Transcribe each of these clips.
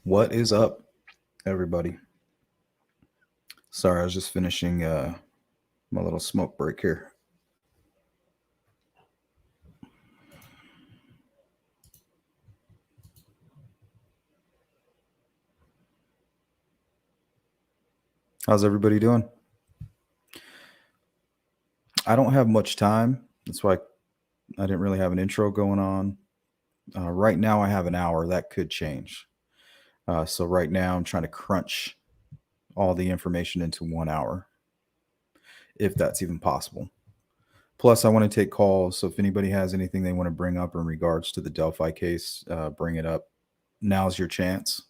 What is up, everybody? Sorry, I was just finishing my little smoke break here. How's everybody doing? I don't have much time. That's why I didn't really have an intro going on. Right now, I have an hour. That could change. So right now, I'm trying to crunch all the information into 1 hour, if that's even possible. Plus, I want to take calls. So if anybody has anything they want to bring up in regards to the Delphi case, bring it up. Now's your chance.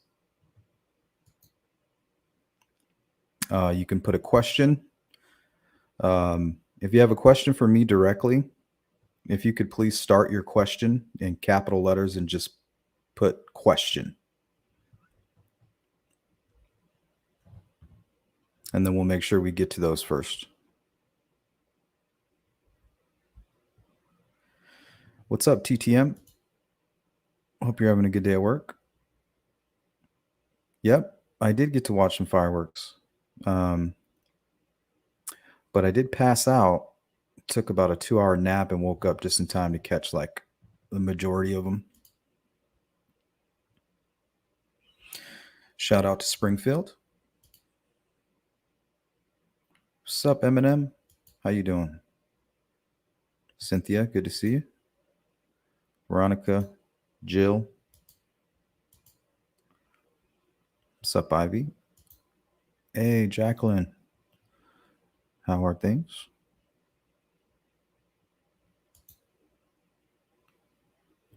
You can put a question. If you have a question for me directly, if you could please start your question in capital letters and just put question. And then we'll make sure we get to those first. What's up, TTM? Hope you're having a good day at work. Yep, I did get to watch some fireworks. But I did pass out, took about a 2-hour nap, and woke up just in time to catch like the majority of them. Shout out to Springfield. What's up, Eminem? How you doing? Cynthia, good to see you. Veronica, Jill. What's up, Ivy? Hey, Jacqueline. How are things?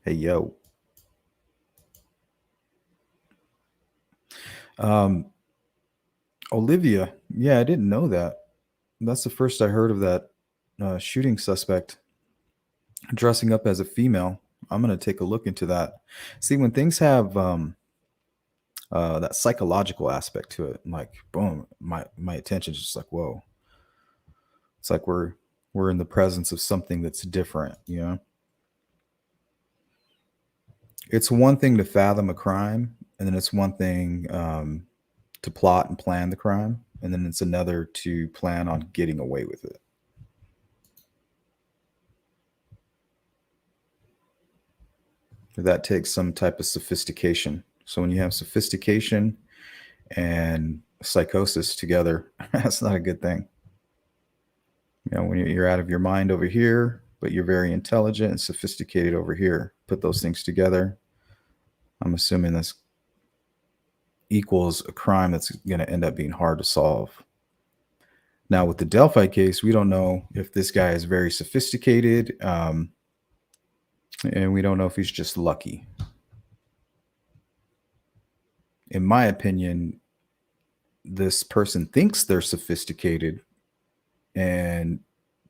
Hey, yo. Olivia. Yeah, I didn't know that. That's the first I heard of that shooting suspect dressing up as a female. I'm going to take a look into that. See, when things have that psychological aspect to it, like, boom, my attention's just like, whoa. It's like we're in the presence of something that's different, you know? It's one thing to fathom a crime, and then it's one thing to plot and plan the crime, and then it's another to plan on getting away with it. That takes some type of sophistication. So when you have sophistication and psychosis together, that's not a good thing. You know, when you're out of your mind over here, but you're very intelligent and sophisticated over here, put those things together, I'm assuming this equals a crime that's going to end up being hard to solve. Now, with the Delphi case, we don't know if this guy is very sophisticated, and we don't know if he's just lucky. In my opinion, this person thinks they're sophisticated and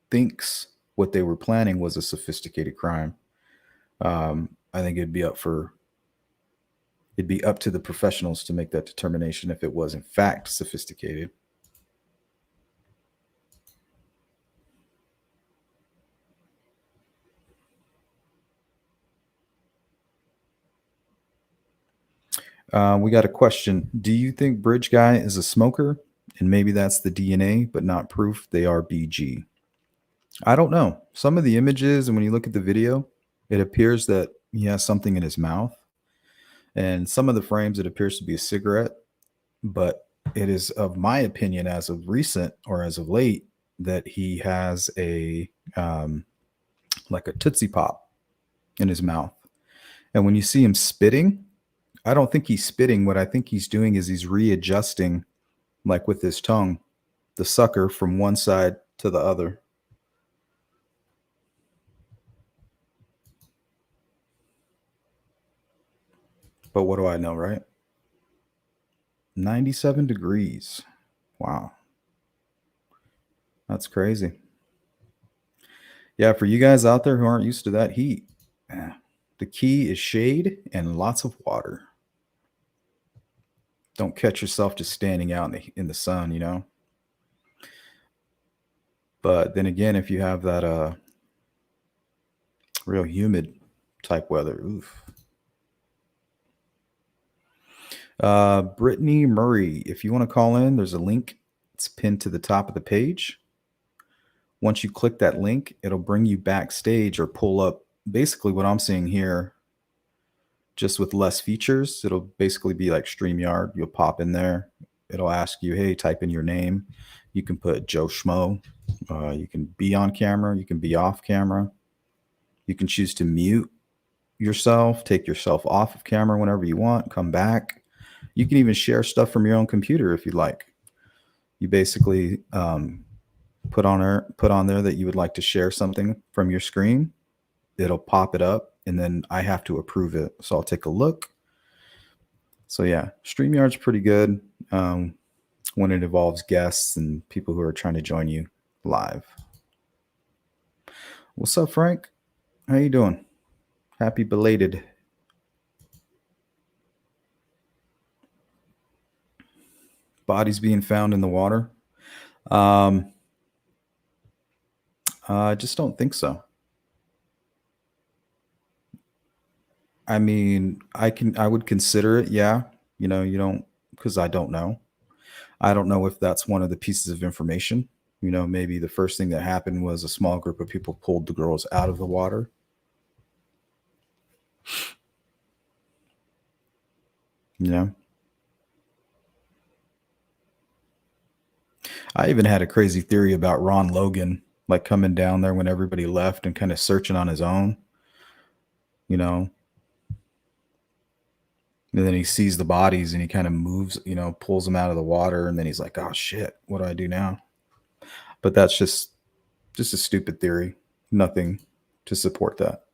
thinks what they were planning was a sophisticated crime. I think it'd be up to the professionals to make that determination if it was in fact sophisticated. We got a question. Do you think Bridge Guy is a smoker? And maybe that's the DNA, but not proof they are BG. I don't know. Some of the images, and when you look at the video, it appears that he has something in his mouth. And some of the frames, it appears to be a cigarette. But it is of my opinion, as of recent or as of late, that he has a like a Tootsie Pop in his mouth. And when you see him spitting, I don't think he's spitting. What I think he's doing is he's readjusting, like with his tongue, the sucker from one side to the other. But what do I know, right? 97 degrees. Wow. That's crazy. Yeah, for you guys out there who aren't used to that heat, the key is shade and lots of water. Don't catch yourself just standing out in the sun, you know? But then again, if you have that real humid type weather, oof. Brittany Murray, if you want to call in, there's a link. It's pinned to the top of the page. Once you click that link, it'll bring you backstage or pull up basically what I'm seeing here, just with less features. It'll basically be like StreamYard. You'll pop in there. It'll ask you, hey, type in your name. You can put Joe Schmo. You can be on camera. You can be off camera. You can choose to mute yourself, take yourself off of camera whenever you want, come back. You can even share stuff from your own computer if you'd like. You basically put on there that you would like to share something from your screen. It'll pop it up, and then I have to approve it. So I'll take a look. So yeah, StreamYard's pretty good when it involves guests and people who are trying to join you live. What's up, Frank? How you doing? Happy belated. Bodies being found in the water. I just don't think so. I mean, I would consider it, yeah. You don't, because I don't know. I don't know if that's one of the pieces of information. Maybe the first thing that happened was a small group of people pulled the girls out of the water. I even had a crazy theory about Ron Logan, like coming down there when everybody left and kind of searching on his own, and then he sees the bodies and he kind of moves, pulls them out of the water, and then he's like, oh shit, what do I do now? But that's just a stupid theory. Nothing to support that.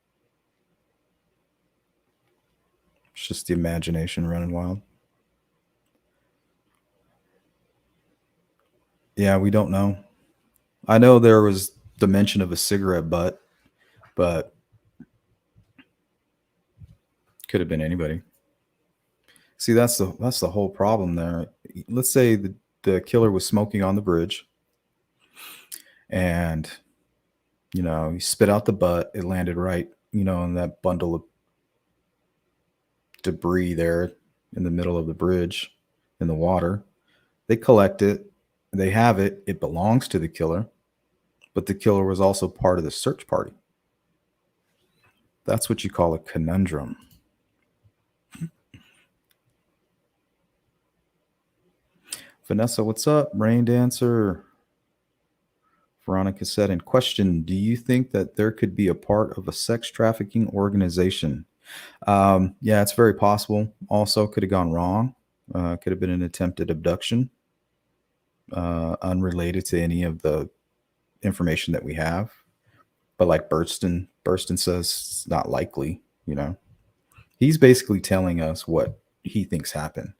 It's just the imagination running wild. Yeah, we don't know. I know there was the mention of a cigarette butt, but could have been anybody. See, that's the whole problem there. Let's say the killer was smoking on the bridge, and he spit out the butt. It landed right, in that bundle of debris there in the middle of the bridge in the water. They collect it. They have it. It belongs to the killer, but the killer was also part of the search party. That's what you call a conundrum. Vanessa, what's up? Rain Dancer. Veronica said, in question, do you think that there could be a part of a sex trafficking organization? Yeah, it's very possible. Also, could have gone wrong. Could have been an attempted abduction, unrelated to any of the information that we have. But like Burston says, it's not likely. He's basically telling us what he thinks happened.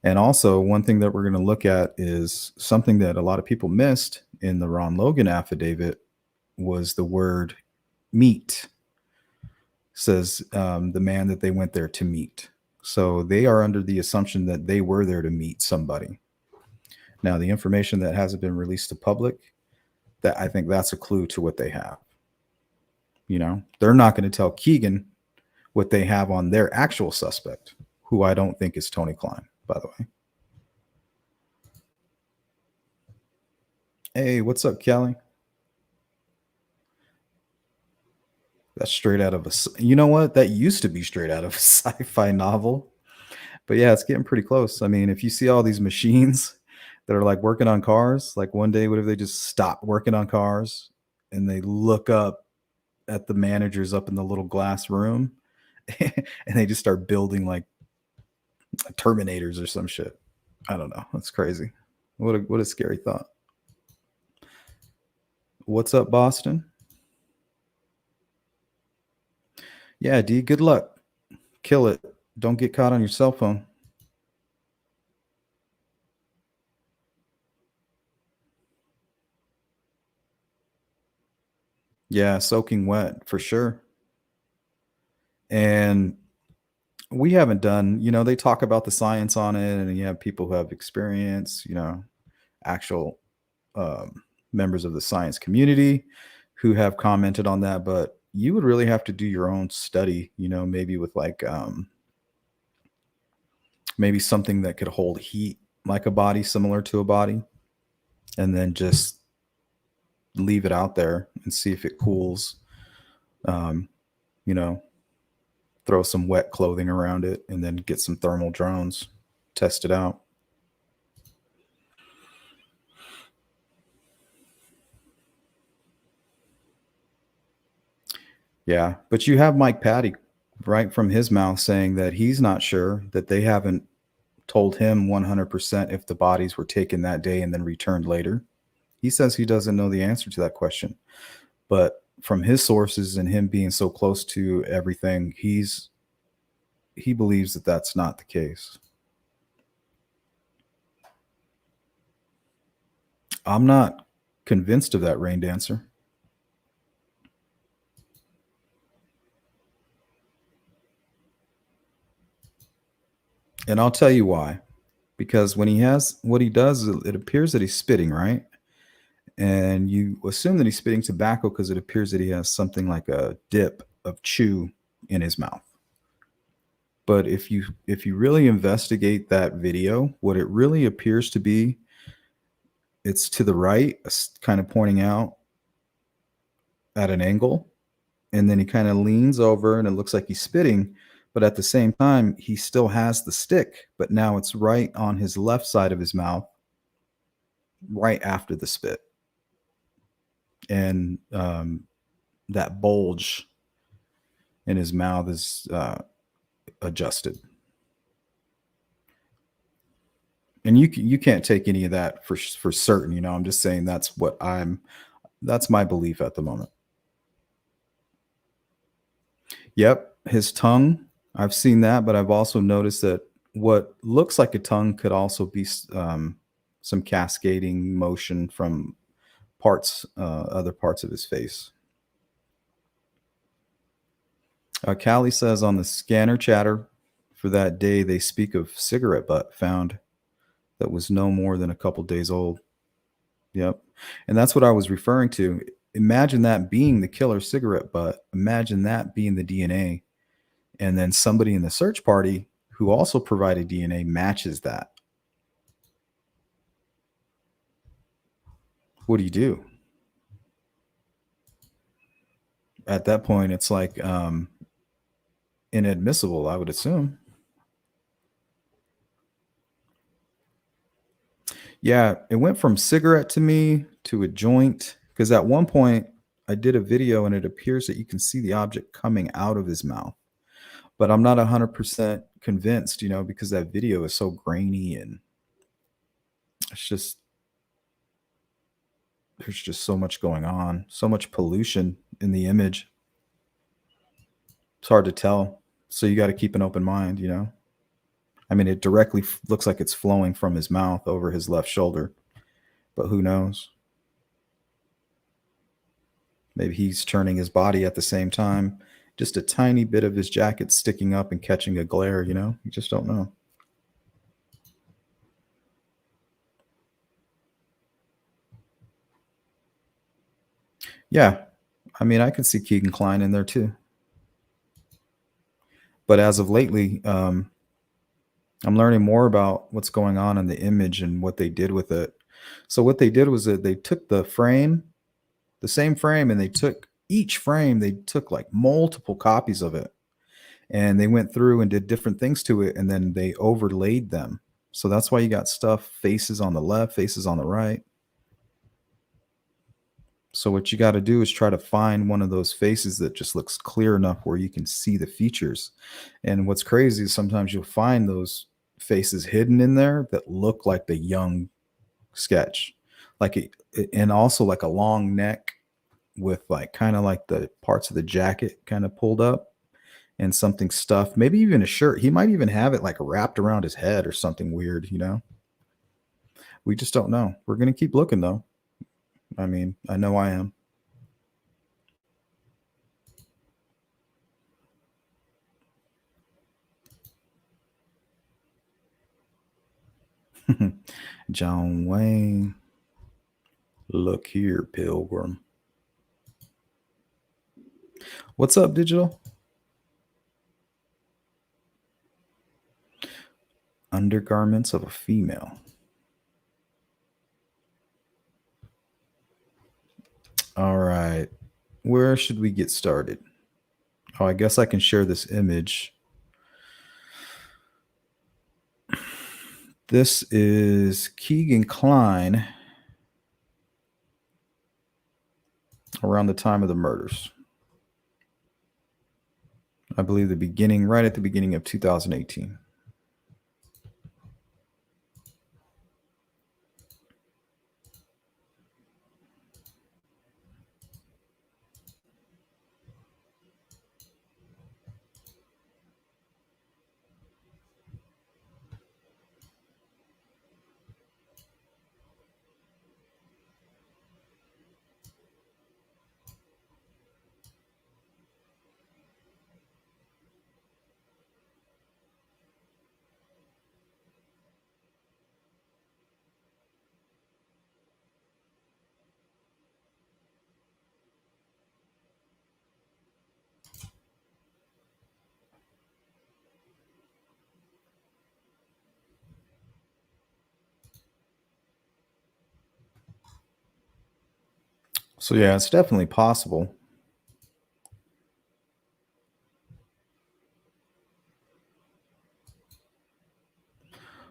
And also, one thing that we're going to look at is something that a lot of people missed in the Ron Logan affidavit was the word meet. Says the man that they went there to meet. So they are under the assumption that they were there to meet somebody. Now, the information that hasn't been released to public, that I think that's a clue to what they have. They're not going to tell Keegan what they have on their actual suspect, who I don't think is Tony Klein, by the way. Hey, what's up, Kelly? That's straight out of you know what? That used to be straight out of a sci-fi novel. But yeah, it's getting pretty close. I mean, if you see all these machines that are like working on cars, like one day, what if they just stop working on cars and they look up at the managers up in the little glass room and they just start building like Terminators or some shit? I don't know. That's crazy. What a scary thought. What's up, Boston? Yeah, D, good luck. Kill it. Don't get caught on your cell phone. Yeah, soaking wet for sure. And we haven't done, they talk about the science on it, and you have people who have experience, actual members of the science community who have commented on that. But you would really have to do your own study, maybe with like Maybe something that could hold heat like a body, similar to a body, and then just leave it out there and see if it cools. Um, you know, throw some wet clothing around it and then get some thermal drones, test it out. Yeah, but you have Mike Patty right from his mouth saying that he's not sure, that they haven't told him 100% if the bodies were taken that day and then returned later. He says he doesn't know the answer to that question. But from his sources and him being so close to everything, he believes that that's not the case. I'm not convinced of that, Rain Dancer. And I'll tell you why. Because when he has what he does, it appears that he's spitting, right? And you assume that he's spitting tobacco because it appears that he has something like a dip of chew in his mouth. But if you really investigate that video, what it really appears to be, it's to the right, kind of pointing out at an angle, and then he kind of leans over and it looks like he's spitting, but at the same time he still has the stick, but now it's right on his left side of his mouth, right after the spit. And that bulge in his mouth is adjusted. And you can't take any of that for certain. I'm just saying that's my belief at the moment. Yep, his tongue. I've seen that, but I've also noticed that what looks like a tongue could also be some cascading motion from other parts of his face. Callie says on the scanner chatter for that day, they speak of cigarette butt found that was no more than a couple days old. Yep. And that's what I was referring to. Imagine that being the killer cigarette butt. Imagine that being the DNA. And then somebody in the search party who also provided DNA matches that. What do you do? At that point, it's like inadmissible, I would assume. Yeah, it went from cigarette to me to a joint because at one point I did a video and it appears that you can see the object coming out of his mouth. But I'm not 100% convinced, because that video is so grainy and it's just there's just so much going on, so much pollution in the image. It's hard to tell. So you got to keep an open mind. I mean, it directly looks like it's flowing from his mouth over his left shoulder, but who knows? Maybe he's turning his body at the same time. Just a tiny bit of his jacket sticking up and catching a glare, You just don't know. Yeah. I mean, I could see Keegan Klein in there too. But as of lately, I'm learning more about what's going on in the image and what they did with it. So what they did was that they took the same frame, and each frame, they took like multiple copies of it, and they went through and did different things to it, and then they overlaid them. So that's why you got faces on the left, faces on the right. So what you got to do is try to find one of those faces that just looks clear enough where you can see the features. And what's crazy is sometimes you'll find those faces hidden in there that look like the young sketch, and also like a long neck with like kind of like the parts of the jacket kind of pulled up and something stuffed, maybe even a shirt. He might even have it like wrapped around his head or something weird. We just don't know. We're going to keep looking though. I mean, I know I am. John Wayne. Look here, Pilgrim. What's up, Digital? Undergarments of a female. All right. Where should we get started? Oh, I guess I can share this image. This is Keegan Kline around the time of the murders. I believe right at the beginning of 2018. So yeah, it's definitely possible.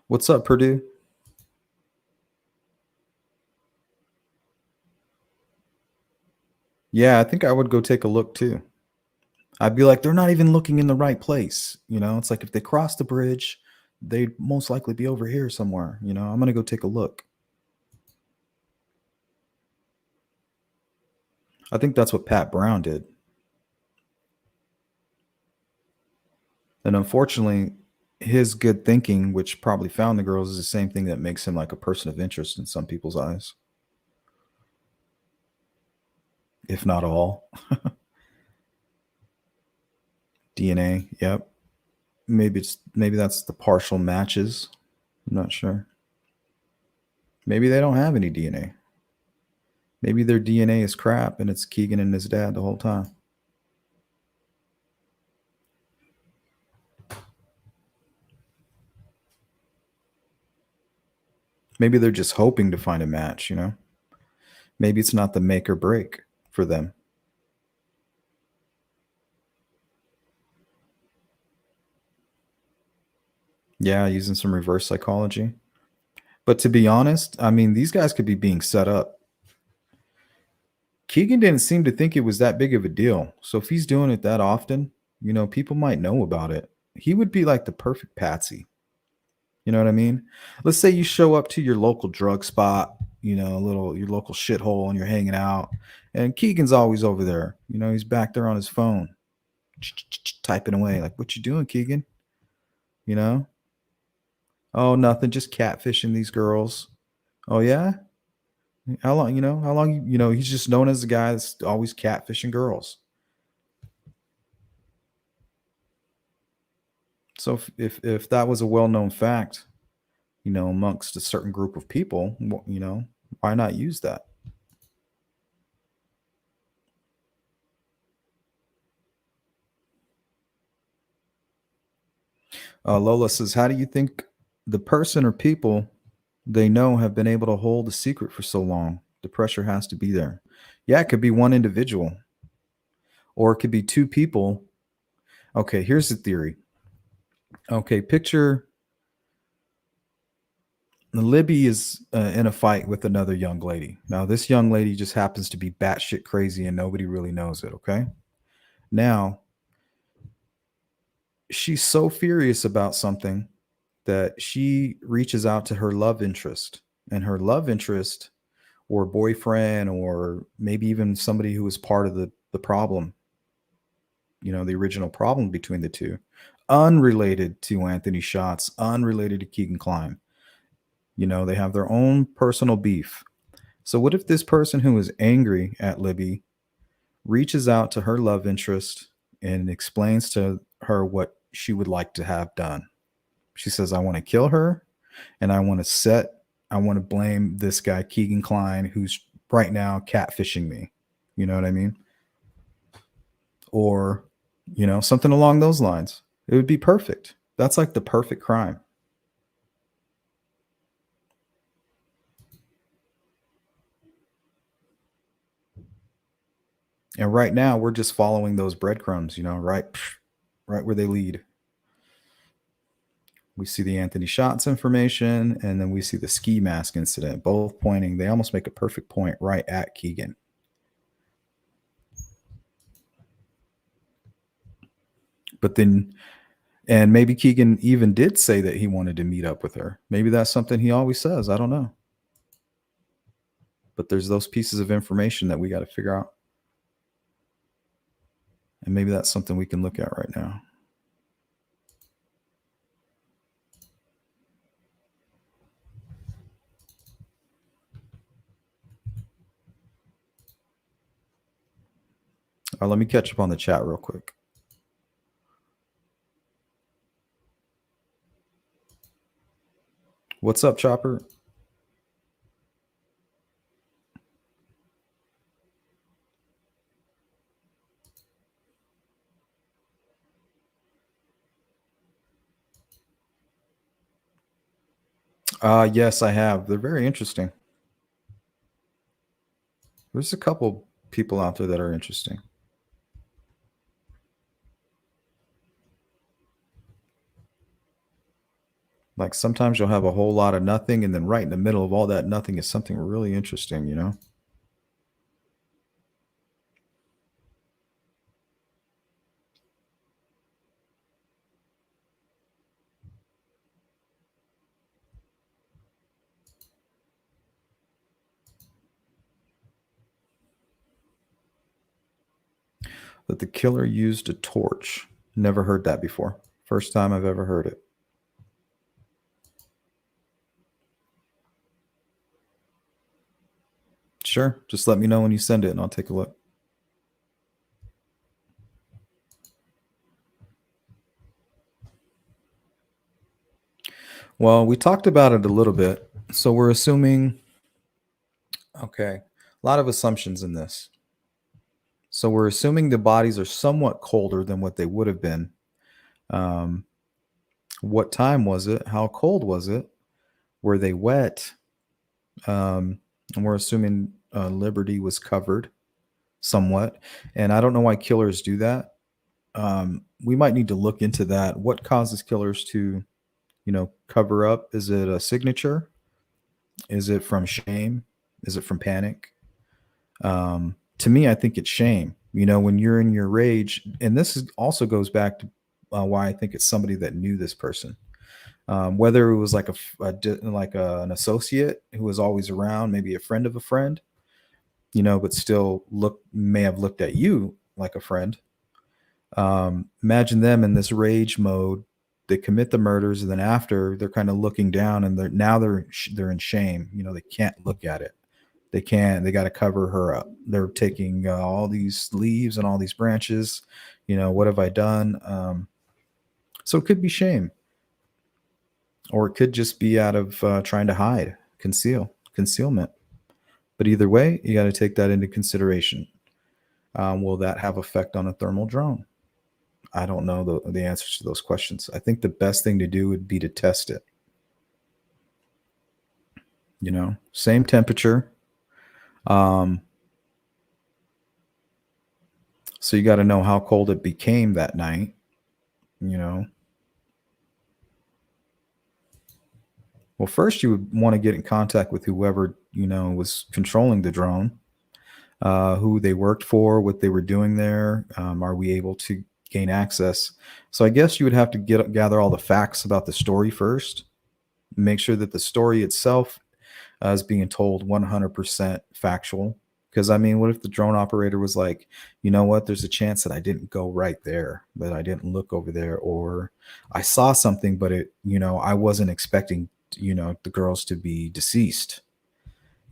What's up, Purdue? Yeah, I think I would go take a look too. I'd be like, they're not even looking in the right place. It's like if they cross the bridge, they'd most likely be over here somewhere. I'm gonna go take a look. I think that's what Pat Brown did. And unfortunately, his good thinking, which probably found the girls, is the same thing that makes him like a person of interest in some people's eyes, if not all. DNA, yep. Maybe that's the partial matches. I'm not sure. Maybe they don't have any DNA. Maybe their DNA is crap and it's Keegan and his dad the whole time. Maybe they're just hoping to find a match. Maybe it's not the make or break for them. Yeah, using some reverse psychology. But to be honest, I mean, these guys could be being set up. Keegan didn't seem to think it was that big of a deal. So if he's doing it that often, people might know about it. He would be like the perfect patsy. You know what I mean? Let's say you show up to your local drug spot, your local shithole, and you're hanging out, and Keegan's always over there. He's back there on his phone, typing away. Like, what you doing, Keegan? You know? Oh, nothing, just catfishing these girls. Oh yeah? How long, how long he's just known as the guy that's always catfishing girls. So if that was a well-known fact, amongst a certain group of people, why not use that? Lola says, how do you think the person or people they know have been able to hold a secret for so long? The pressure has to be there. Yeah, it could be one individual, or it could be two people. Okay, here's the theory. Okay, picture Libby is in a fight with another young lady. Now, this young lady just happens to be batshit crazy and nobody really knows it. Okay. Now, she's so furious about something that she reaches out to her love interest, and her love interest or boyfriend, or maybe even somebody who was part of the problem, the original problem between the two, unrelated to Anthony Schatz, unrelated to Keegan Kline. They have their own personal beef. So what if this person who is angry at Libby reaches out to her love interest and explains to her what she would like to have done? She says, I want to kill her, and I want to blame this guy, Keegan Kline, who's right now catfishing me. You know what I mean? Or, something along those lines. It would be perfect. That's like the perfect crime. And right now, we're just following those breadcrumbs, right where they lead. We see the Anthony Shots information, and then we see the ski mask incident, both pointing. They almost make a perfect point right at Keegan. But then, and maybe Keegan even did say that he wanted to meet up with her. Maybe that's something he always says. I don't know. But there's those pieces of information that we got to figure out. And maybe that's something we can look at right now. Let me catch up on the chat real quick. What's up, Chopper? Yes, I have. They're very interesting. There's a couple people out there that are interesting. Like sometimes you'll have a whole lot of nothing, and then right in the middle of all that nothing is something really interesting, you know? That the killer used a torch. Never heard that before. First time I've ever heard it. Sure. Just let me know when you send it and I'll take a look. Well, we talked about it a little bit. So we're assuming, okay, a lot of assumptions in this. So we're assuming the bodies are somewhat colder than what they would have been. Um, what time was it? How cold was it? Were they wet? And we're assuming Liberty was covered somewhat. And I don't know why killers do that. We might need to look into that. What causes killers to, cover up? Is it a signature? Is it from shame? Is it from panic? To me, I think it's shame. When you're in your rage, and also goes back to why I think it's somebody that knew this person. Whether it was like an associate who was always around, maybe a friend of a friend, but still may have looked at you like a friend. Imagine them in this rage mode. They commit the murders, and then after they're kind of looking down, and they're in shame. They can't look at it. They can't. They got to cover her up. They're taking all these leaves and all these branches. What have I done? So it could be shame, or it could just be out of trying to hide, concealment. But either way, you got to take that into consideration. Will that have effect on a thermal drone? I don't know the answers to those questions. I think the best thing to do would be to test it. Same temperature. So you got to know how cold it became that night. Well, first you would want to get in contact with whoever was controlling the drone, who they worked for, what they were doing there. Are we able to gain access? So I guess you would have to gather all the facts about the story first. Make sure that the story itself is being told 100% factual. Because what if the drone operator was like, you know what? There's a chance that I didn't go right there, that I didn't look over there, or I saw something, but I wasn't expecting, the girls to be deceased.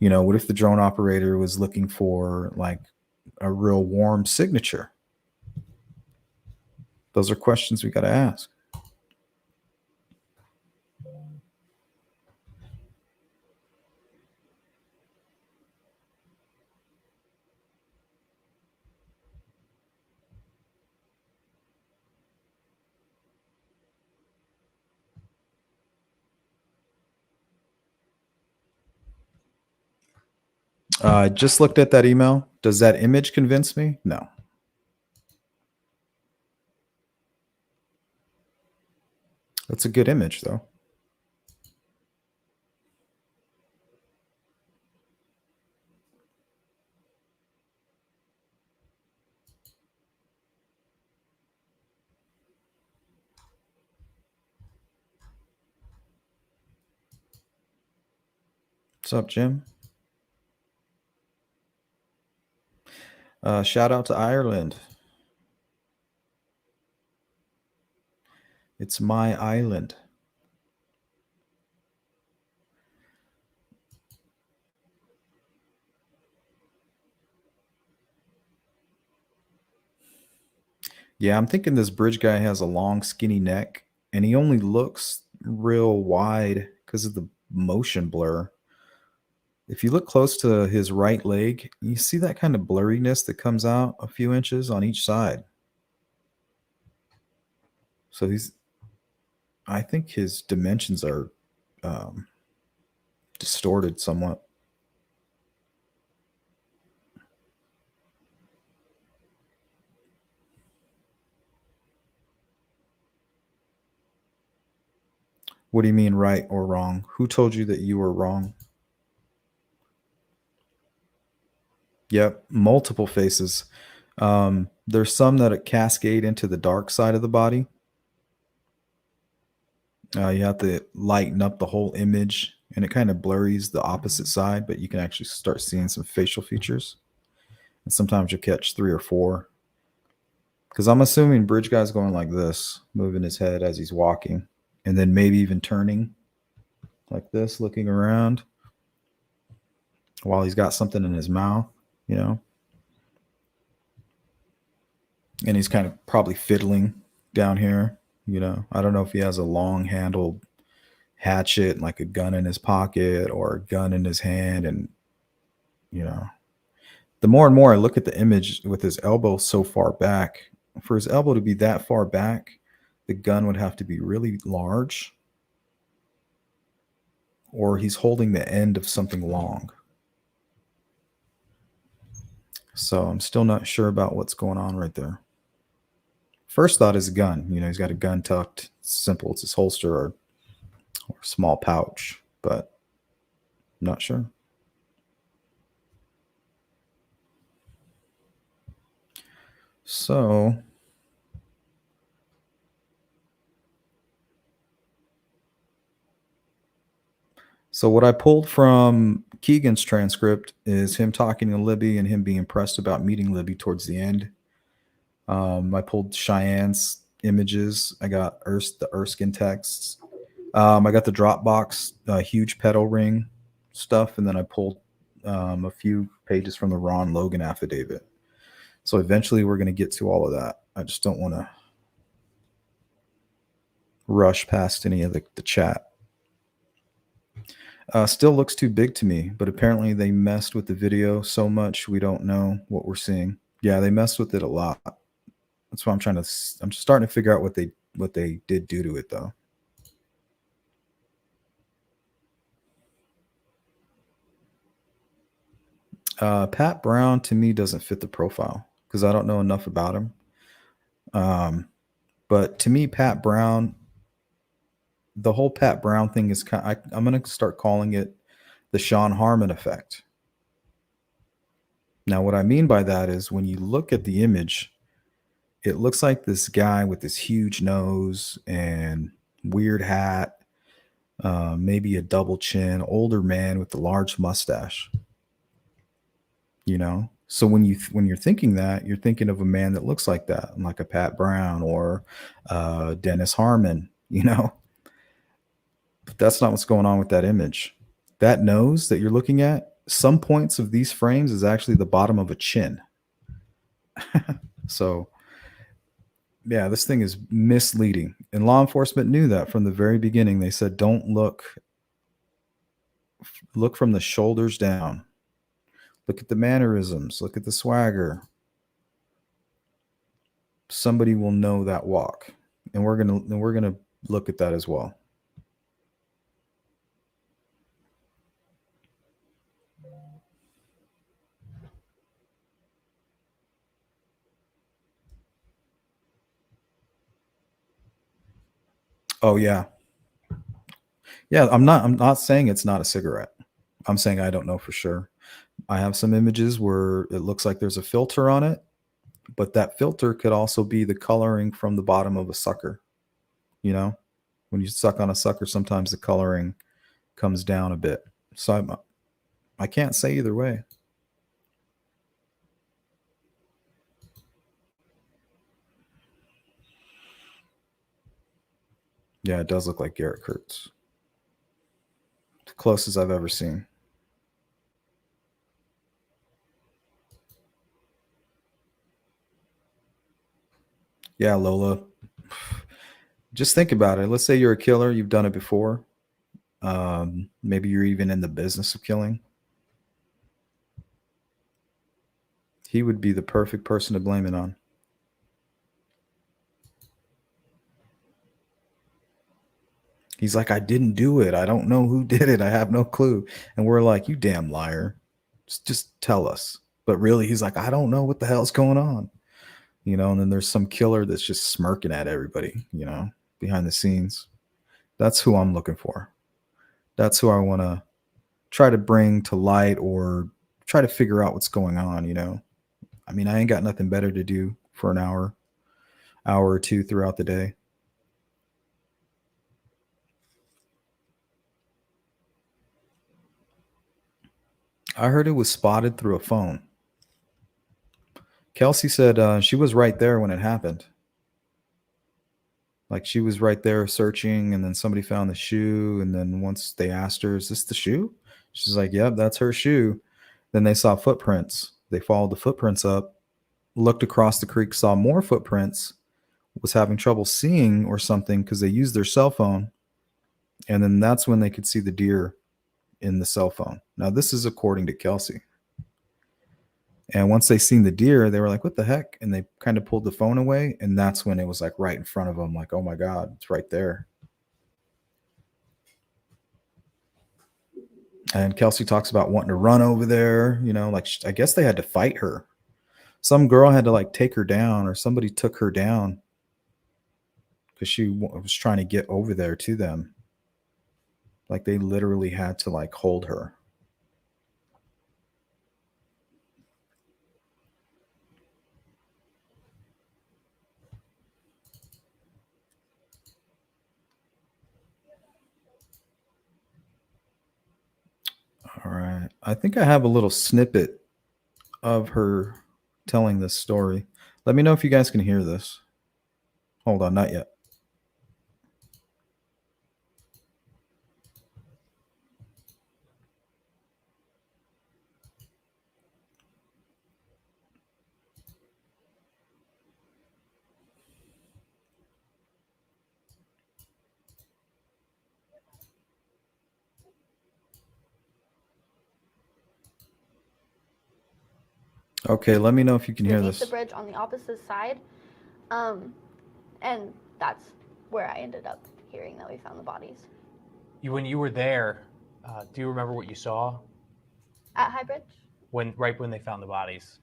What if the drone operator was looking for like a real warm signature? Those are questions we got to ask. I just looked at that email. Does that image convince me? No. That's a good image, though. What's up, Jim? Shout out to Ireland. It's my island. Yeah, I'm thinking this bridge guy has a long, skinny neck, and he only looks real wide because of the motion blur. If you look close to his right leg, you see that kind of blurriness that comes out a few inches on each side. So I think his dimensions are um, distorted somewhat. What do you mean, right or wrong? Who told you that you were wrong? Yep, multiple faces. There's some that cascade into the dark side of the body. You have to lighten up the whole image, and it kind of blurs the opposite side, but you can actually start seeing some facial features. And sometimes you'll catch three or four. Because I'm assuming Bridge Guy's going like this, moving his head as he's walking, and then maybe even turning like this, looking around while he's got something in his mouth, you know? And he's kind of probably fiddling down here, you know? I don't know if he has a long handled hatchet, like a gun in his pocket or a gun in his hand. And, you know, the more and more I look at the image with his elbow so far back, for his elbow to be that far back, the gun would have to be really large, or he's holding the end of something long. So I'm still not sure about what's going on right there. First thought is a gun. You know, he's got a gun tucked. It's simple. It's his holster or small pouch, but I'm not sure. So what I pulled from Keegan's transcript is him talking to Libby and him being impressed about meeting Libby towards the end. I pulled Cheyenne's images. I got the Erskine texts. I got the Dropbox huge pedal ring stuff, and then I pulled a few pages from the Ron Logan affidavit. So eventually we're going to get to all of that. I just don't want to rush past any of the chat. Still looks too big to me, but apparently they messed with the video so much we don't know what we're seeing. Yeah, they messed with it a lot. That's why I'm starting to figure out what they did do to it, though. Pat Brown to me doesn't fit the profile because I don't know enough about him. But to me, Pat Brown, the whole Pat Brown thing is I'm going to start calling it the Sean Harmon effect. Now, what I mean by that is when you look at the image, it looks like this guy with this huge nose and weird hat, maybe a double chin, older man with a large mustache. You know, so when you're thinking that, you're thinking of a man that looks like that, like a Pat Brown or Dennis Harmon. You know, but that's not what's going on with that image. That nose that you're looking at, some points of these frames is actually the bottom of a chin. So yeah, this thing is misleading. And law enforcement knew that from the very beginning. They said, don't look from the shoulders down. Look at the mannerisms. Look at the swagger. Somebody will know that walk. And we're gonna look at that as well. Oh yeah. Yeah, I'm not saying it's not a cigarette. I'm saying I don't know for sure. I have some images where it looks like there's a filter on it, but that filter could also be the coloring from the bottom of a sucker, you know? When you suck on a sucker, sometimes the coloring comes down a bit. So I can't say either way. Yeah, it does look like Garrett Kurtz. The closest I've ever seen. Yeah, Lola. Just think about it. Let's say you're a killer, you've done it before. Maybe you're even in the business of killing. He would be the perfect person to blame it on. He's like, I didn't do it. I don't know who did it. I have no clue. And we're like, you damn liar. Just tell us. But really, he's like, I don't know what the hell's going on. And then there's some killer that's just smirking at everybody, behind the scenes. That's who I'm looking for. That's who I want to try to bring to light or try to figure out what's going on. I mean, I ain't got nothing better to do for an hour or two throughout the day. I heard it was spotted through a phone. Kelsey said she was right there when it happened. Like she was right there searching, and then somebody found the shoe. And then once they asked her, "Is this the shoe?" She's like, "Yep, that's her shoe." Then they saw footprints. They followed the footprints up, looked across the creek, saw more footprints, was having trouble seeing or something because they used their cell phone. And then that's when they could see the deer in the cell phone. Now, this is according to Kelsey. And once they seen the deer, they were like, "What the heck?" And they kind of pulled the phone away. And that's when it was like right in front of them, like, "Oh my God, it's right there." And Kelsey talks about wanting to run over there, like I guess they had to fight her. Some girl had to like take her down, or somebody took her down because she was trying to get over there to them. Like they literally had to like hold her. All right. I think I have a little snippet of her telling this story. Let me know if you guys can hear this. Hold on, not yet. Okay, let me know if you can hear Underneath the this. bridge on the opposite side. And that's where I ended up hearing that we found the bodies. When you were there, do you remember what you saw At High Bridge? right when they found the bodies?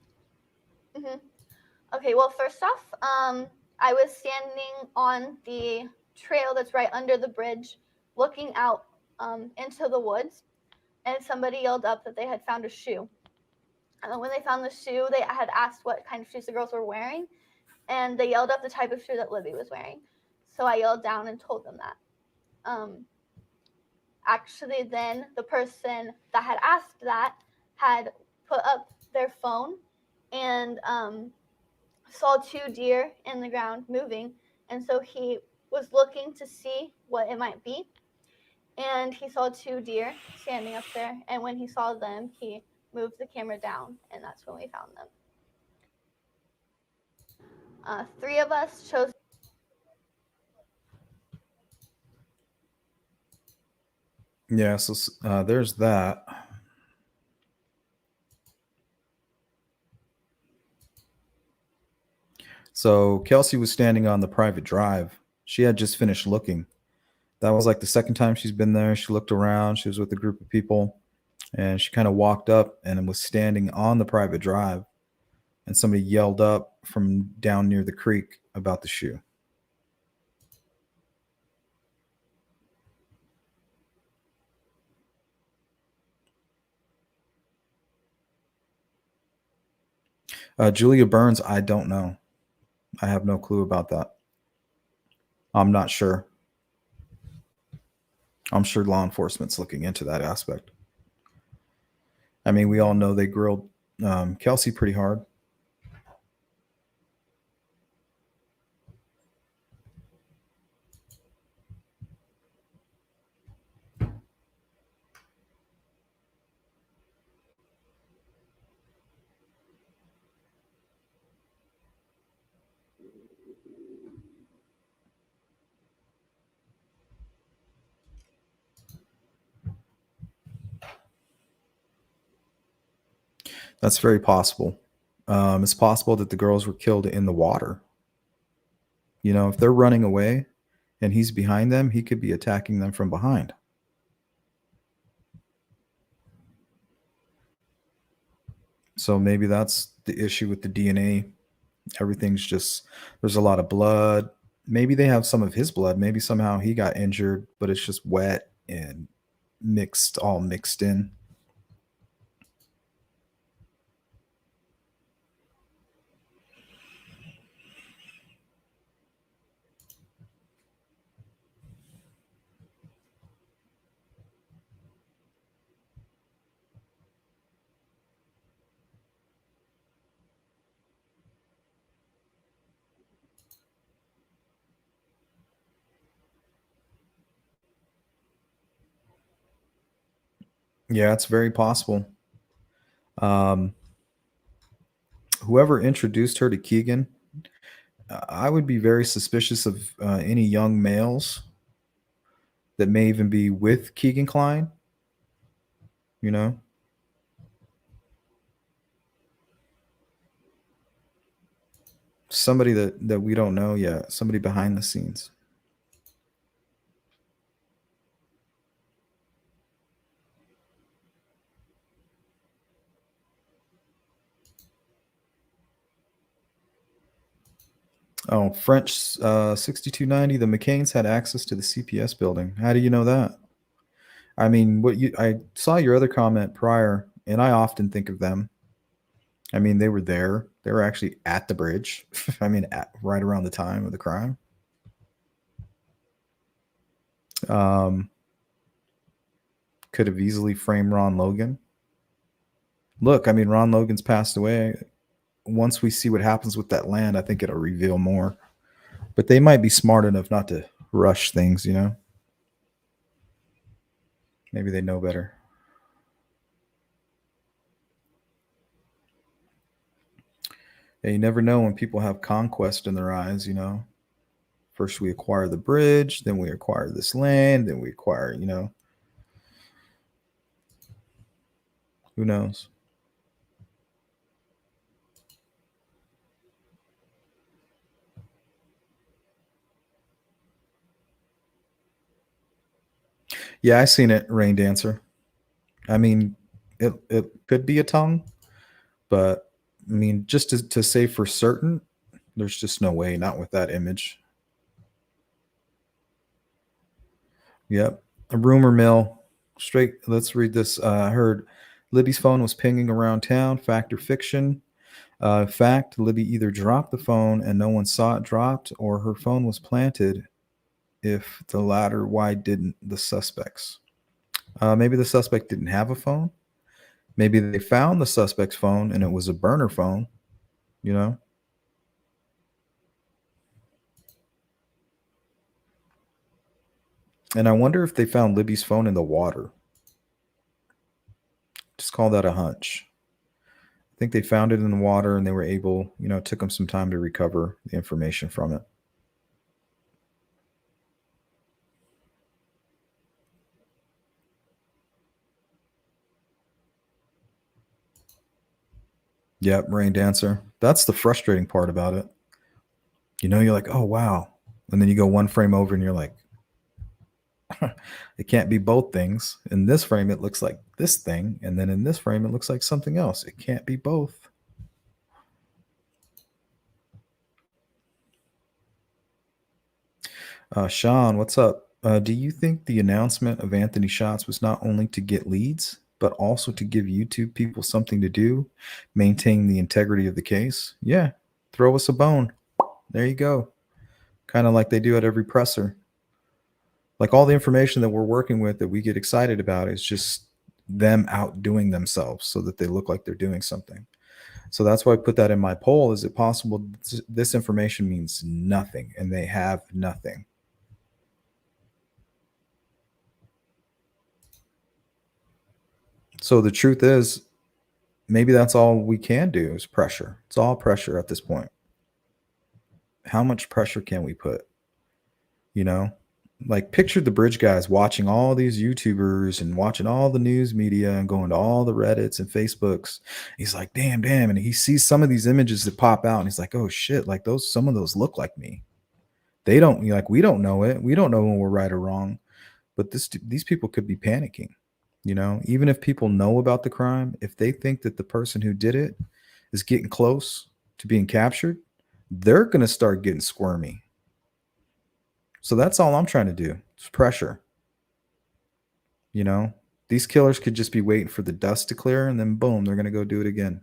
Okay, well, first off, I was standing on the trail that's right under the bridge, looking out into the woods, and somebody yelled up that they had found a shoe. And when they found the shoe, they had asked what kind of shoes the girls were wearing, and they yelled up the type of shoe that Libby was wearing. So I yelled down and told them that. Actually, then the person that had asked that had put up their phone and saw 2 deer in the ground moving, and so he was looking to see what it might be, and he saw 2 deer standing up there, and when he saw them, he moved the camera down, and that's when we found them. 3 of us chose. Yeah, so there's that. So Kelsey was standing on the private drive. She had just finished looking. That was like the second time she's been there. She looked around. She was with a group of people, and she kind of walked up and was standing on the private drive. And somebody yelled up from down near the creek about the shoe. Julia Burns, I don't know. I have no clue about that. I'm not sure. I'm sure law enforcement's looking into that aspect. I mean, we all know they grilled Kelsey pretty hard. That's very possible. It's possible that the girls were killed in the water. You know, if they're running away and he's behind them, he could be attacking them from behind. So maybe that's the issue with the DNA. Everything's just, there's a lot of blood. Maybe they have some of his blood. Maybe somehow he got injured, but it's just wet and all mixed in. Yeah, it's very possible. Whoever introduced her to Keegan, I would be very suspicious of any young males that may even be with Keegan Klein. You know, somebody that we don't know yet, somebody behind the scenes. Oh, French 6290. The McCains had access to the CPS building. How do you know that? I mean, I saw your other comment prior, and I often think of them. I mean, they were there. They were actually at the bridge. I mean, right around the time of the crime. Could have easily framed Ron Logan. Look, I mean, Ron Logan's passed away. Once we see what happens with that land, I think it'll reveal more. But they might be smart enough not to rush things, you know? Maybe they know better. Yeah, you never know when people have conquest in their eyes, you know? First we acquire the bridge, then we acquire this land, then we acquire, you know, who knows? Yeah, I seen it, Rain Dancer. I mean, it could be a tongue, but I mean, just to say for certain, there's just no way, not with that image. Yep. A rumor mill. Straight, let's read this. I heard Libby's phone was pinging around town. Fact or fiction? Fact, Libby either dropped the phone and no one saw it dropped, or her phone was planted. If the latter, why didn't the suspects? Maybe the suspect didn't have a phone. Maybe they found the suspect's phone and it was a burner phone, you know? And I wonder if they found Libby's phone in the water. Just call that a hunch. I think they found it in the water and they were able, you know, it took them some time to recover the information from it. Yep, Rain Dancer. That's the frustrating part about it. You know, you're like, oh, wow. And then you go one frame over and you're like, it can't be both things. In this frame, it looks like this thing. And then in this frame, it looks like something else. It can't be both. Sean, what's up? Do you think the announcement of Anthony Shots was not only to get leads, but also to give YouTube people something to do, maintain the integrity of the case, yeah, throw us a bone. There you go. Kind of like they do at every presser. Like all the information that we're working with that we get excited about is just them outdoing themselves so that they look like they're doing something. So that's why I put that in my poll. Is it possible this information means nothing and they have nothing? So the truth is, maybe that's all we can do is pressure. It's all pressure at this point. How much pressure can we put? You know, like picture the bridge guys watching all these YouTubers and watching all the news media and going to all the Reddits and Facebooks. He's like, damn, damn. And he sees some of these images that pop out and he's like, oh shit, like some of those look like me. They don't like, we don't know it. We don't know when we're right or wrong, but these people could be panicking. Even if people know about the crime, if they think that the person who did it is getting close to being captured, they're going to start getting squirmy. So that's all I'm trying to do. It's pressure. These killers could just be waiting for the dust to clear and then boom, they're going to go do it again.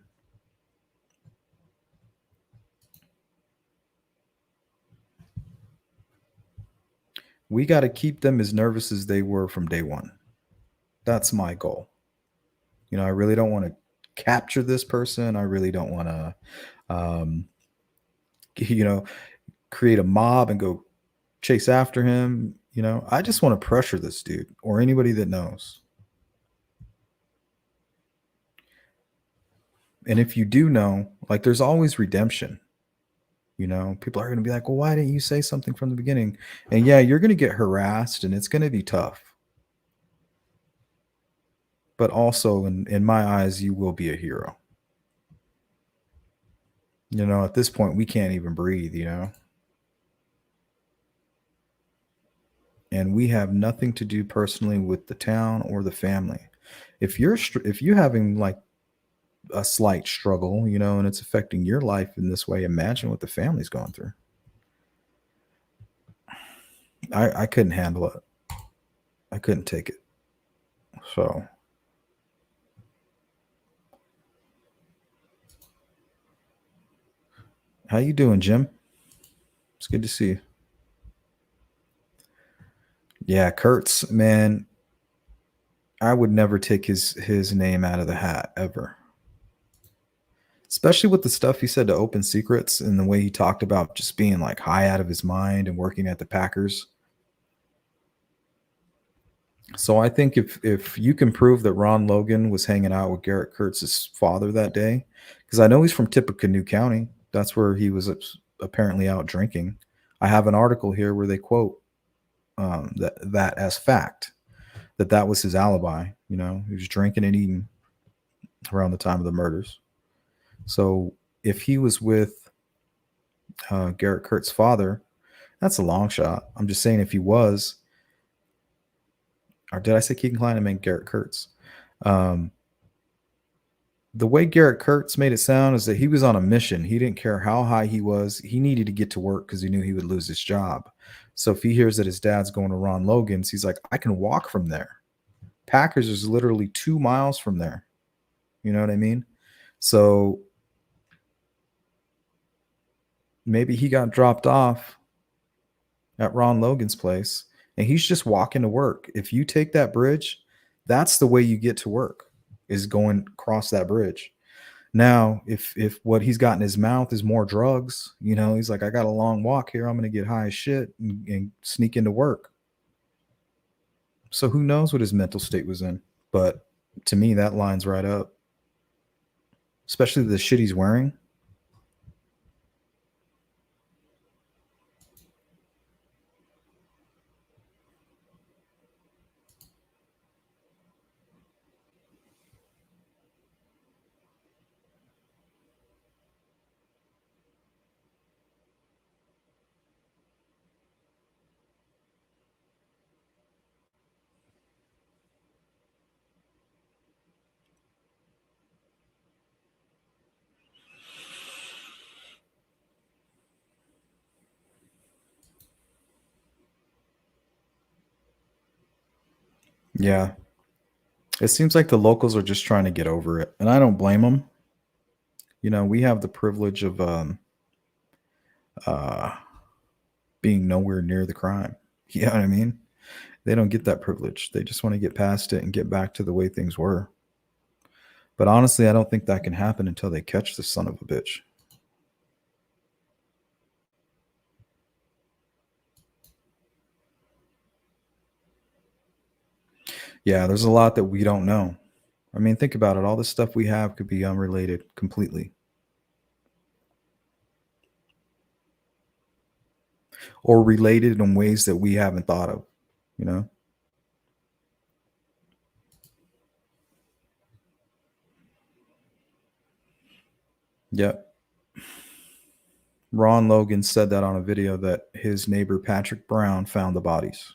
We got to keep them as nervous as they were from day one. That's my goal. I really don't want to capture this person. I really don't want to, um, create a mob and go chase after him. I just want to pressure this dude or anybody that knows. And if you do know, like there's always redemption. People are going to be like, well, why didn't you say something from the beginning? And yeah, you're going to get harassed and it's going to be tough. But also in my eyes, you will be a hero. At this point, we can't even breathe, and we have nothing to do personally with the town or the family. If you're having like a slight struggle, and it's affecting your life in this way, imagine what the family's going through. I couldn't handle it. I couldn't take it. So how you doing, Jim? It's good to see you. Yeah, Kurtz, man, I would never take his name out of the hat ever. Especially with the stuff he said to Open Secrets and the way he talked about just being like high out of his mind and working at the Packers. So I think if you can prove that Ron Logan was hanging out with Garrett Kurtz's father that day, because I know he's from Tippecanoe County. That's where he was apparently out drinking. I have an article here where they quote that as fact, that was his alibi. He was drinking and eating around the time of the murders. So if he was with Garrett Kurtz's father, that's a long shot. I'm just saying if he was, or did I say Keegan Klein? I meant Garrett Kurtz. The way Garrett Kurtz made it sound is that he was on a mission. He didn't care how high he was. He needed to get to work because he knew he would lose his job. So if he hears that his dad's going to Ron Logan's, he's like, I can walk from there. Packers is literally 2 miles from there. You know what I mean? So maybe he got dropped off at Ron Logan's place and he's just walking to work. If you take that bridge, that's the way you get to work, is going across that bridge. Now, if what he's got in his mouth is more drugs, he's like, I got a long walk here. I'm going to get high as shit and sneak into work. So who knows what his mental state was in? But to me, that lines right up. Especially the shit he's wearing. Yeah. It seems like the locals are just trying to get over it, and I don't blame them. You know, we have the privilege of uh, being nowhere near the crime. You know what I mean? They don't get that privilege. They just want to get past it and get back to the way things were. But honestly, I don't think that can happen until they catch the son of a bitch. Yeah, there's a lot that we don't know. I mean, think about it. All the stuff we have could be unrelated completely, or related in ways that we haven't thought of, you know? Yep. Ron Logan said that on a video that his neighbor Patrick Brown found the bodies.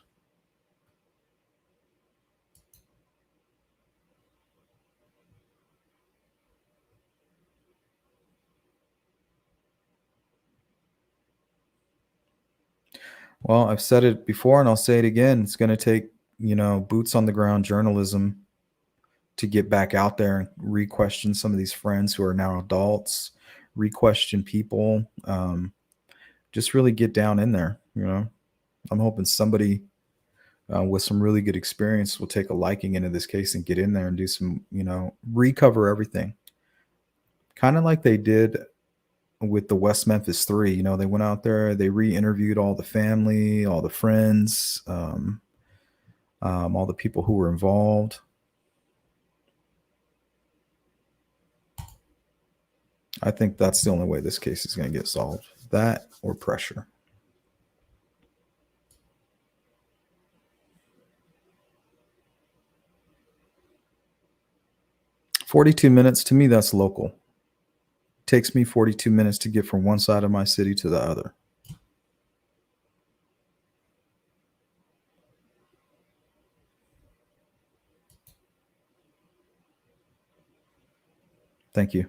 Well, I've said it before and I'll say it again. It's going to take, boots on the ground journalism to get back out there and re-question some of these friends who are now adults, re-question people, just really get down in there. I'm hoping somebody with some really good experience will take a liking into this case and get in there and do some, recover everything. Kind of like they did with the West Memphis Three. They went out there, they re-interviewed all the family, all the friends, all the people who were involved. I think that's the only way this case is going to get solved. That or pressure. "42 minutes, to me, that's local. It takes me 42 minutes to get from one side of my city to the other." Thank you.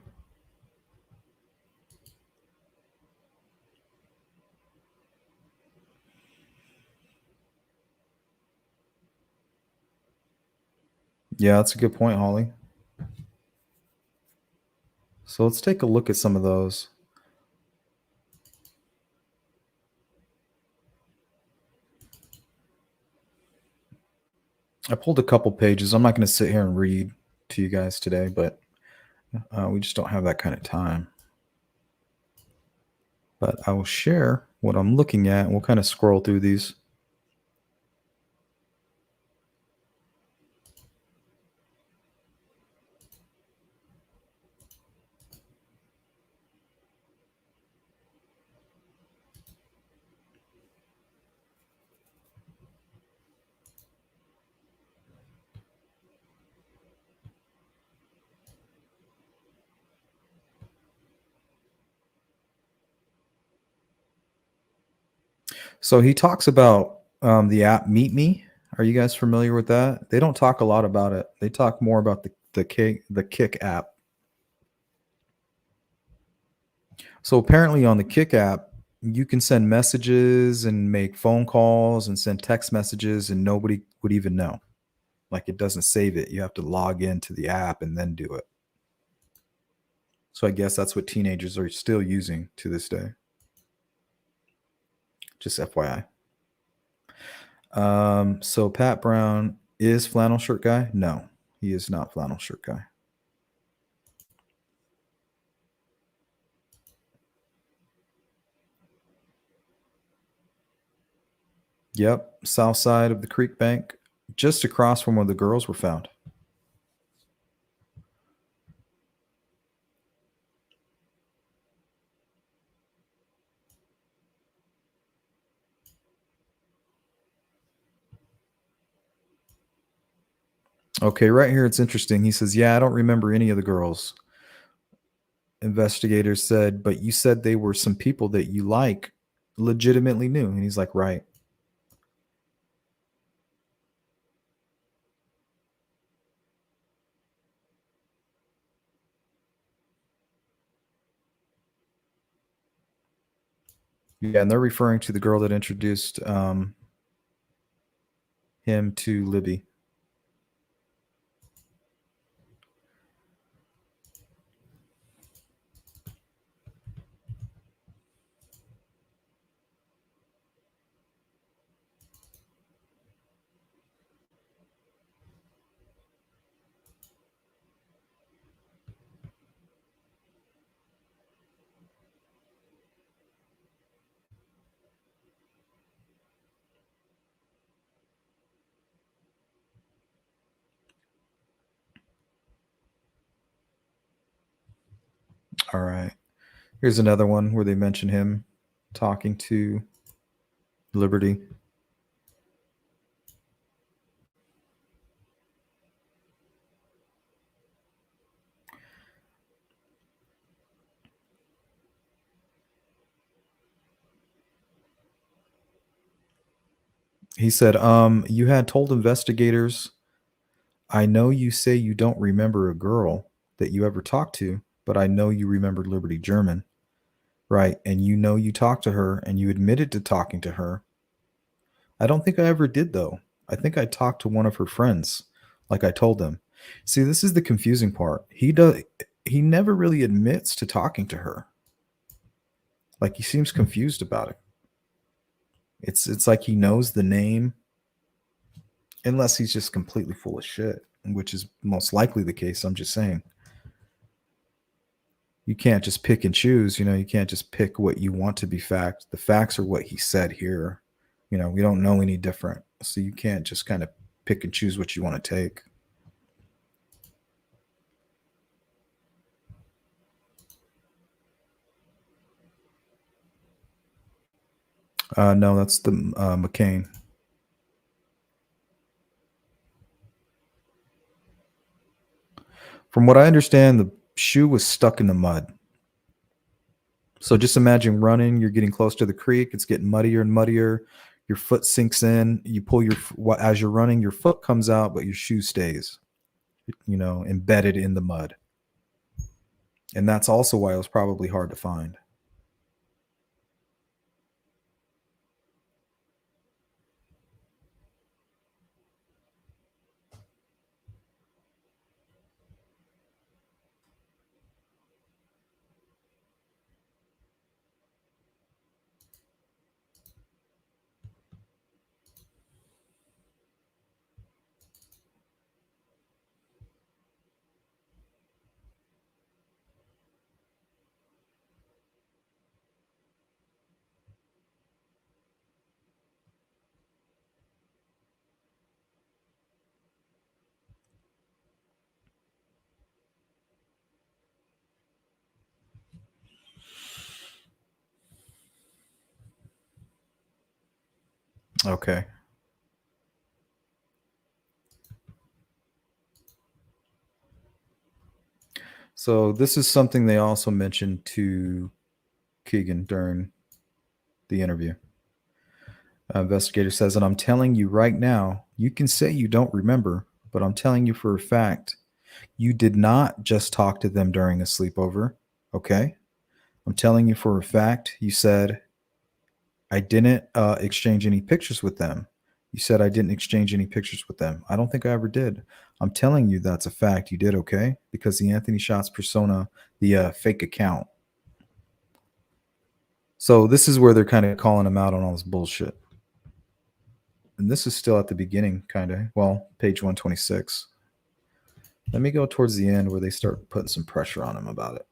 Yeah, that's a good point, Holly. So let's take a look at some of those. I pulled a couple pages. I'm not going to sit here and read to you guys today, but we just don't have that kind of time. But I will share what I'm looking at, and we'll kind of scroll through these. So he talks about the app Meet Me. Are you guys familiar with that? They don't talk a lot about it. They talk more about the Kick app. So apparently on the Kick app, you can send messages and make phone calls and send text messages, and nobody would even know. Like, it doesn't save it. You have to log into the app and then do it. So I guess that's what teenagers are still using to this day. Just FYI. So Pat Brown is flannel shirt guy? No, he is not flannel shirt guy. Yep, south side of the creek bank, just across from where the girls were found. Okay, right here it's interesting. He says, "Yeah, I don't remember any of the girls." Investigators said, "But you said they were some people that you legitimately knew." And he's like, "Right." Yeah, and they're referring to the girl that introduced him to Libby. All right. Here's another one where they mention him talking to Liberty. He said, you had told investigators, I know you say you don't remember a girl that you ever talked to, but I know you remembered Liberty German. Right. And you know you talked to her and you admitted to talking to her. I don't think I ever did, though. I think I talked to one of her friends, like I told them. See, this is the confusing part. He never really admits to talking to her. Like he seems confused about it. It's like he knows the name, unless he's just completely full of shit, which is most likely the case. I'm just saying. You can't just pick and choose, you can't just pick what you want to be fact. The facts are what he said here. We don't know any different. So you can't just kind of pick and choose what you want to take. No, that's the McCain. From what I understand, the shoe was stuck in the mud. So just imagine running, you're getting close to the creek, it's getting muddier and muddier. Your foot sinks in, you pull as you're running, your foot comes out, but your shoe stays, embedded in the mud. And that's also why it was probably hard to find. Okay. So this is something they also mentioned to Keegan during the interview. Investigator says, and I'm telling you right now, you can say you don't remember, but I'm telling you for a fact, you did not just talk to them during a sleepover. Okay. I'm telling you for a fact, you said, I didn't exchange any pictures with them. You said I didn't exchange any pictures with them. I don't think I ever did. I'm telling you that's a fact. You did, okay? Because the Anthony Shots persona, the fake account. So this is where they're kind of calling him out on all this bullshit. And this is still at the beginning, kind of. Well, page 126. Let me go towards the end where they start putting some pressure on him about it.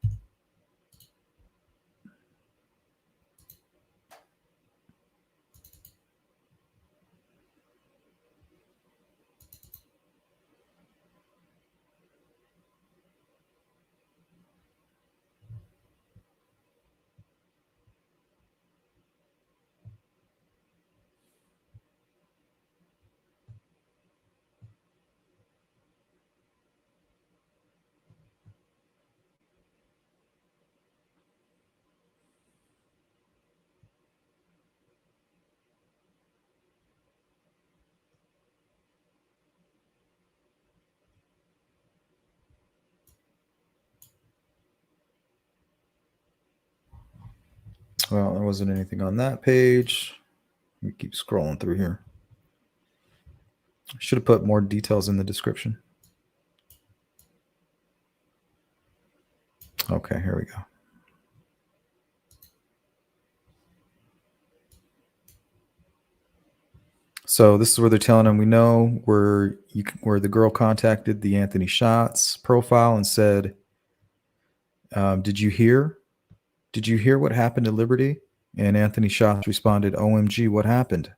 Well, there wasn't anything on that page. Let me keep scrolling through here. Should have put more details in the description. Okay, here we go. So this is where they're telling him, we know where the girl contacted the Anthony Shots profile and said, did you hear what happened to Liberty? And Anthony Shots responded, OMG, what happened?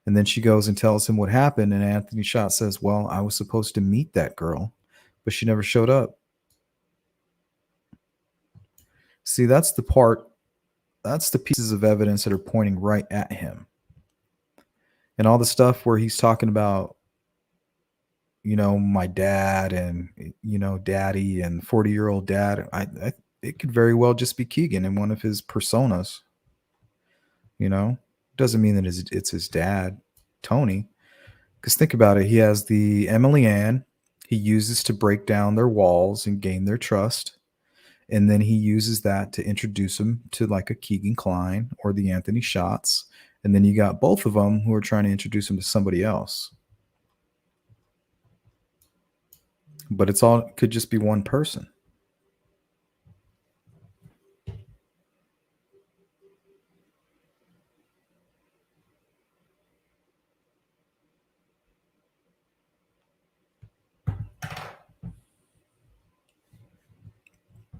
And then she goes and tells him what happened. And Anthony Shots says, well, I was supposed to meet that girl, but she never showed up. See, that's the part, that's the pieces of evidence that are pointing right at him. And all the stuff where he's talking about, my dad and, daddy and 40-year-old dad, it could very well just be Keegan in one of his personas, Doesn't mean that it's his dad, Tony. Because think about it, he has the Emily Ann he uses to break down their walls and gain their trust. And then he uses that to introduce him to like a Keegan Klein or the Anthony Schatz. And then you got both of them who are trying to introduce him to somebody else. But could just be one person.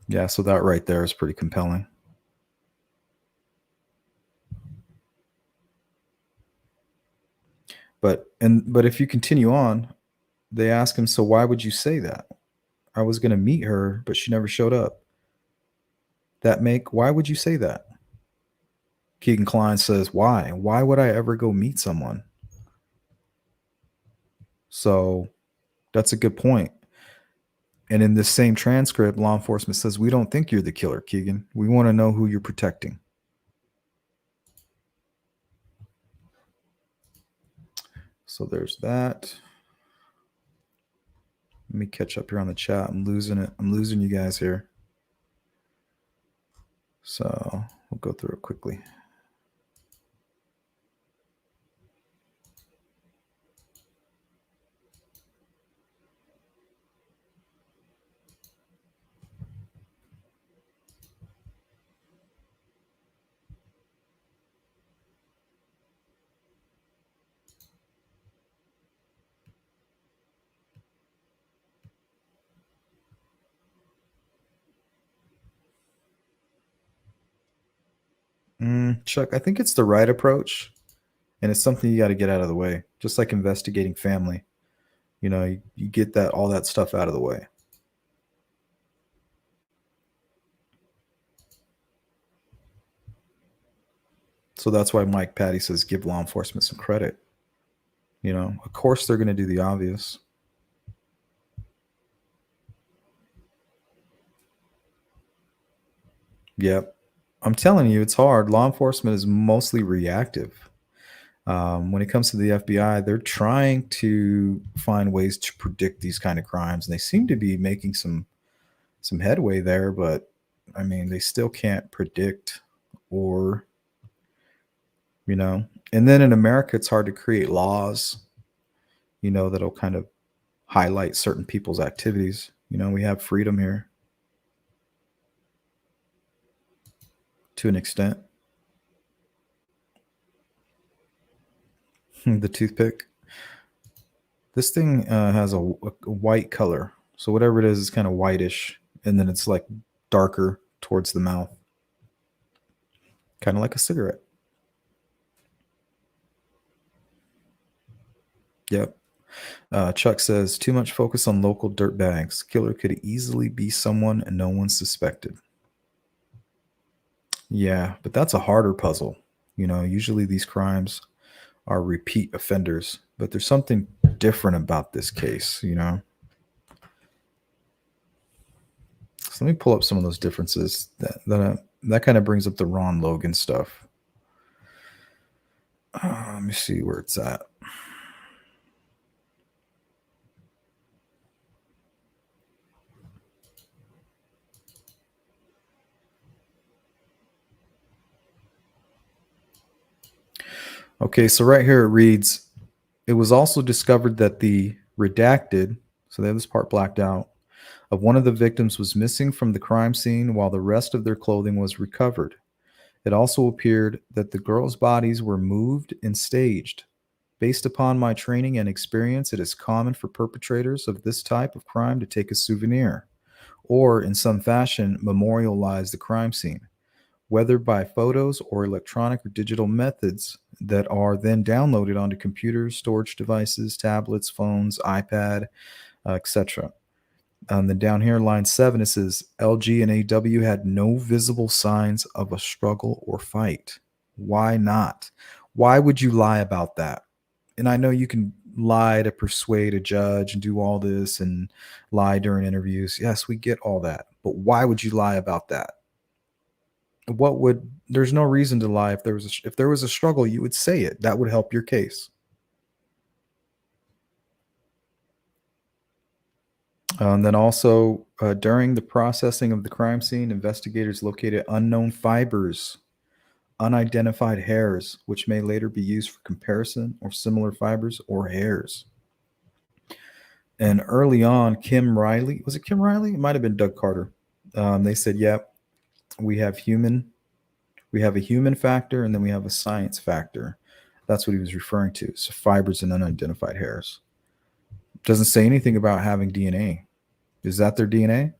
Yeah, so that right there is pretty compelling. But if you continue on, they ask him, so why would you say that? I was going to meet her, but she never showed up. Why would you say that? Keegan Klein says, why? Why would I ever go meet someone? So that's a good point. And in this same transcript, law enforcement says, we don't think you're the killer, Keegan. We want to know who you're protecting. So there's that. Let me catch up here on the chat. I'm losing it. I'm losing you guys here. So we'll go through it quickly. Chuck, I think it's the right approach, and it's something you got to get out of the way, just like investigating family. You get all that stuff out of the way. So that's why Mike Patty says give law enforcement some credit. Of course they're going to do the obvious. Yep. I'm telling you, it's hard. Law enforcement is mostly reactive. When it comes to the FBI, they're trying to find ways to predict these kind of crimes, and they seem to be making some headway there. But I mean, they still can't predict, or And then in America, it's hard to create laws, that'll kind of highlight certain people's activities. We have freedom here to an extent. The toothpick. This thing has a white color. So whatever it is kind of whitish. And then it's like darker towards the mouth. Kind of like a cigarette. Yep. Chuck says, too much focus on local dirt bags. Killer could easily be someone and no one suspected. Yeah, but that's a harder puzzle. Usually these crimes are repeat offenders, but there's something different about this case, So let me pull up some of those differences. That kind of brings up the Ron Logan stuff. Let me see where it's at. Okay, so right here it reads, it was also discovered that the redacted, so they have this part blacked out, of one of the victims was missing from the crime scene while the rest of their clothing was recovered. It also appeared that the girls' bodies were moved and staged. Based upon my training and experience, it is common for perpetrators of this type of crime to take a souvenir or, in some fashion, memorialize the crime scene, whether by photos or electronic or digital methods that are then downloaded onto computers, storage devices, tablets, phones, iPad, etc. Then down here, line 7, it says LG and AW had no visible signs of a struggle or fight. Why not? Why would you lie about that? And I know you can lie to persuade a judge and do all this and lie during interviews. Yes, we get all that. But why would you lie about that? There's no reason to lie. If there was a struggle, you would say it. That would help your case. And then also, during the processing of the crime scene, investigators located unknown fibers, unidentified hairs, which may later be used for comparison or similar fibers or hairs. And early on, Kim Riley, was it Kim Riley? It might have been Doug Carter. They said, yep, we have a human factor, and then we have a science factor. That's what he was referring to. So fibers and unidentified hairs. Doesn't say anything about having DNA. Is that their DNA?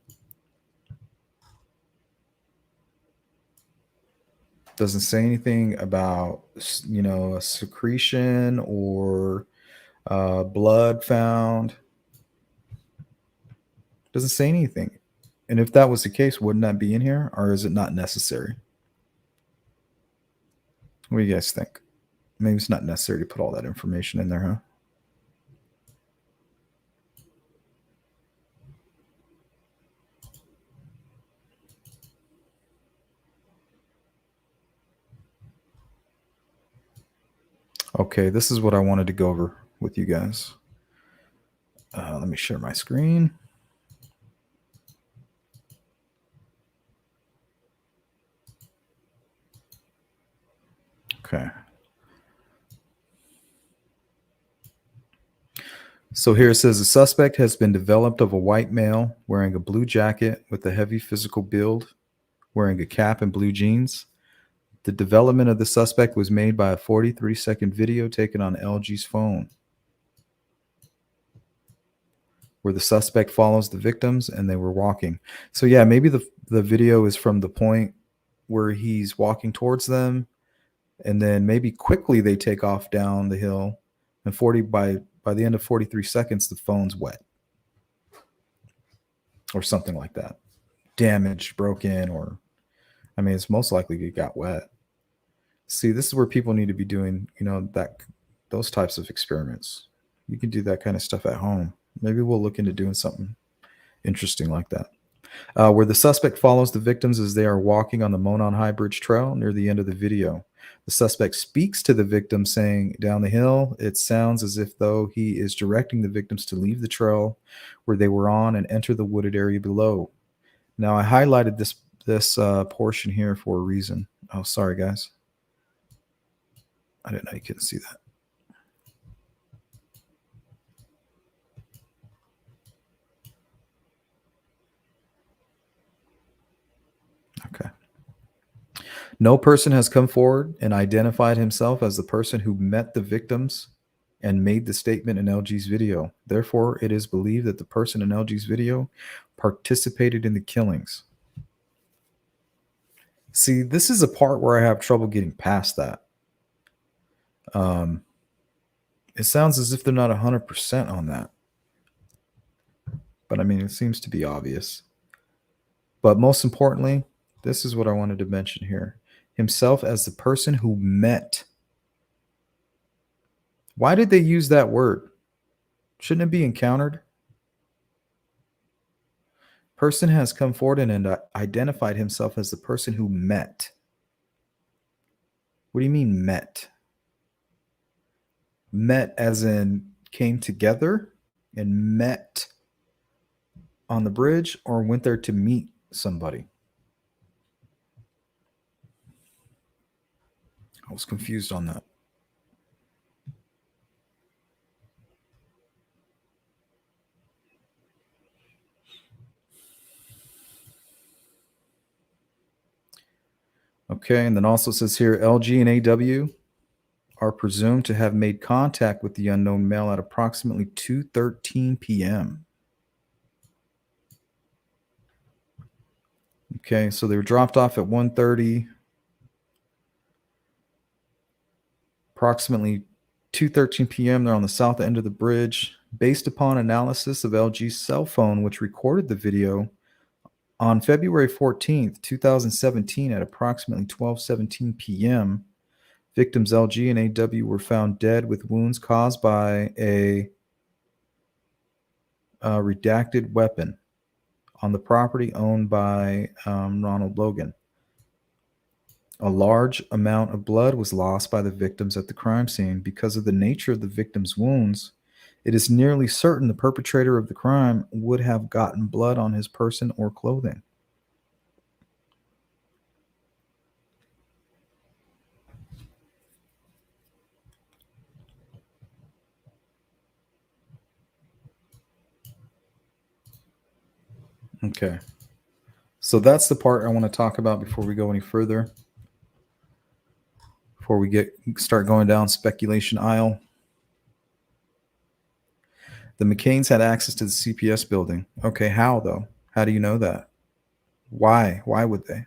Doesn't say anything about, a secretion or blood found. Doesn't say anything. And if that was the case, wouldn't that be in here, or is it not necessary? What do you guys think? Maybe it's not necessary to put all that information in there, huh? Okay, this is what I wanted to go over with you guys. Let me share my screen. Okay. So here it says the suspect has been developed of a white male wearing a blue jacket with a heavy physical build, wearing a cap and blue jeans. The development of the suspect was made by a 43-second video taken on LG's phone, where the suspect follows the victims and they were walking. So yeah, maybe the video is from the point where he's walking towards them, and then maybe quickly they take off down the hill, and by the end of 43 seconds, the phone's wet or something like that. Damaged, broken, or it's most likely it got wet. See, this is where people need to be doing, those types of experiments. You can do that kind of stuff at home. Maybe we'll look into doing something interesting like that. Where the suspect follows the victims as they are walking on the Monon High Bridge Trail near the end of the video. The suspect speaks to the victim, saying, "Down the hill." It sounds as if though he is directing the victims to leave the trail where they were on and enter the wooded area below. Now, I highlighted this portion here for a reason. Oh, sorry, guys. I didn't know you couldn't see that. Okay. No person has come forward and identified himself as the person who met the victims and made the statement in LG's video. Therefore, it is believed that the person in LG's video participated in the killings. See, this is a part where I have trouble getting past that. It sounds as if they're not 100% on that. But it seems to be obvious. But most importantly, this is what I wanted to mention here. Himself as the person who met. Why did they use that word? Shouldn't it be encountered? Person has come forward and identified himself as the person who met. What do you mean met? Met as in came together and met on the bridge, or went there to meet somebody? I was confused on that. Okay, and then also says here, LG and AW are presumed to have made contact with the unknown male at approximately 2:13 p.m. Okay, so they were dropped off at 1:30. Approximately 2:13 p.m. They're on the south end of the bridge. Based upon analysis of LG's cell phone, which recorded the video on February 14th, 2017 at approximately 12:17 p.m., victims LG and AW were found dead with wounds caused by a redacted weapon on the property owned by Ronald Logan. A large amount of blood was lost by the victims at the crime scene. Because of the nature of the victim's wounds, it is nearly certain the perpetrator of the crime would have gotten blood on his person or clothing. Okay. So that's the part I want to talk about before we go any further. Before we start going down speculation aisle. The McCains had access to the CPS building. Okay, how though? How do you know that? Why? Why would they?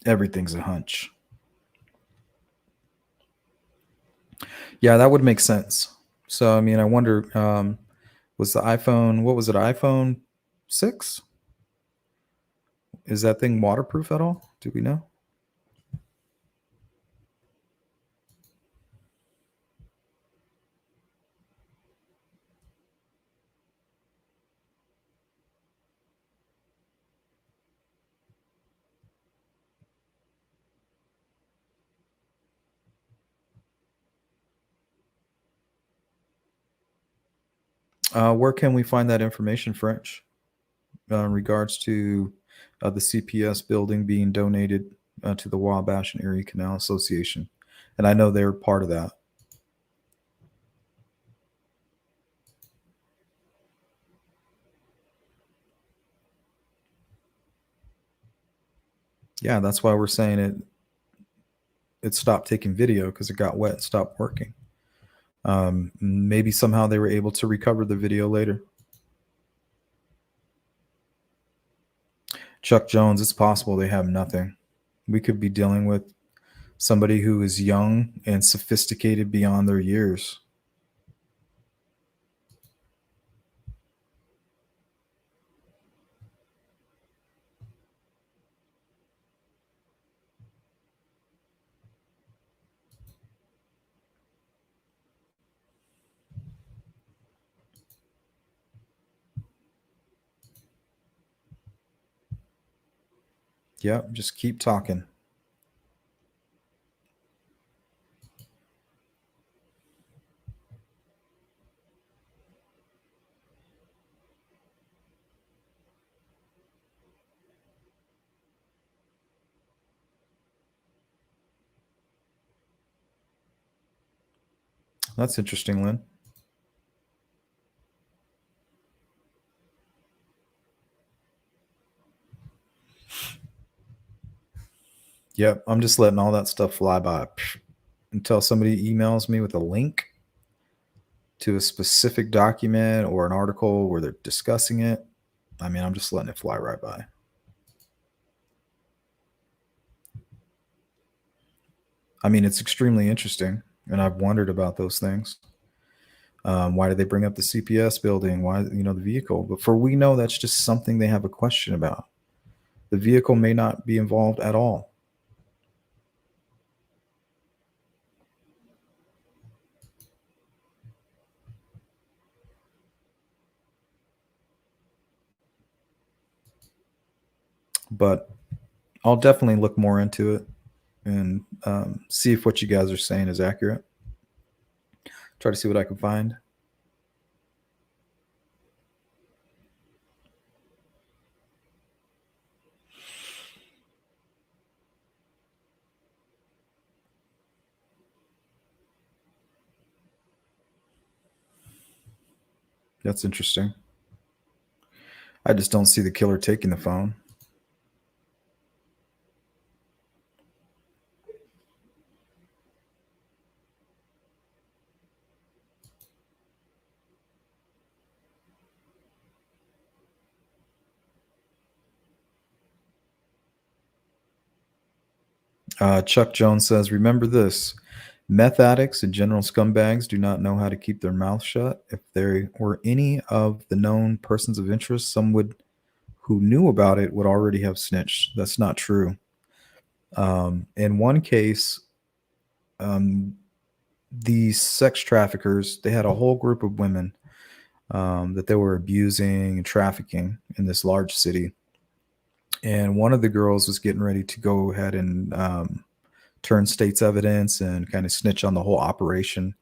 Everything's a hunch. Yeah, that would make sense. So, I mean, I wonder, was the iPhone, what was it, iPhone 6? Is that thing waterproof at all? Do we know? Where can we find that information, French, in regards to the CPS building being donated to the Wabash and Erie Canal Association? And I know they're part of that. Yeah, that's why we're saying it stopped taking video, because it got wet and stopped working. Maybe somehow they were able to recover the video later. Chuck Jones, it's possible they have nothing. We could be dealing with somebody who is young and sophisticated beyond their years. Yep, just keep talking. That's interesting, Lynn. Yep, I'm just letting all that stuff fly by until somebody emails me with a link to a specific document or an article where they're discussing it. I mean, I'm just letting it fly right by. I mean, it's extremely interesting, and I've wondered about those things. Why did they bring up the CPS building? Why, the vehicle? But for we know that's just something they have a question about. The vehicle may not be involved at all. But I'll definitely look more into it and see if what you guys are saying is accurate. Try to see what I can find. That's interesting. I just don't see the killer taking the phone. Chuck Jones says, remember this. Meth addicts and general scumbags do not know how to keep their mouth shut. If there were any of the known persons of interest, some would who knew about it would already have snitched. That's not true. In one case, these sex traffickers, they had a whole group of women that they were abusing and trafficking in this large city. And one of the girls was getting ready to go ahead and turn state's evidence and kind of snitch on the whole operation.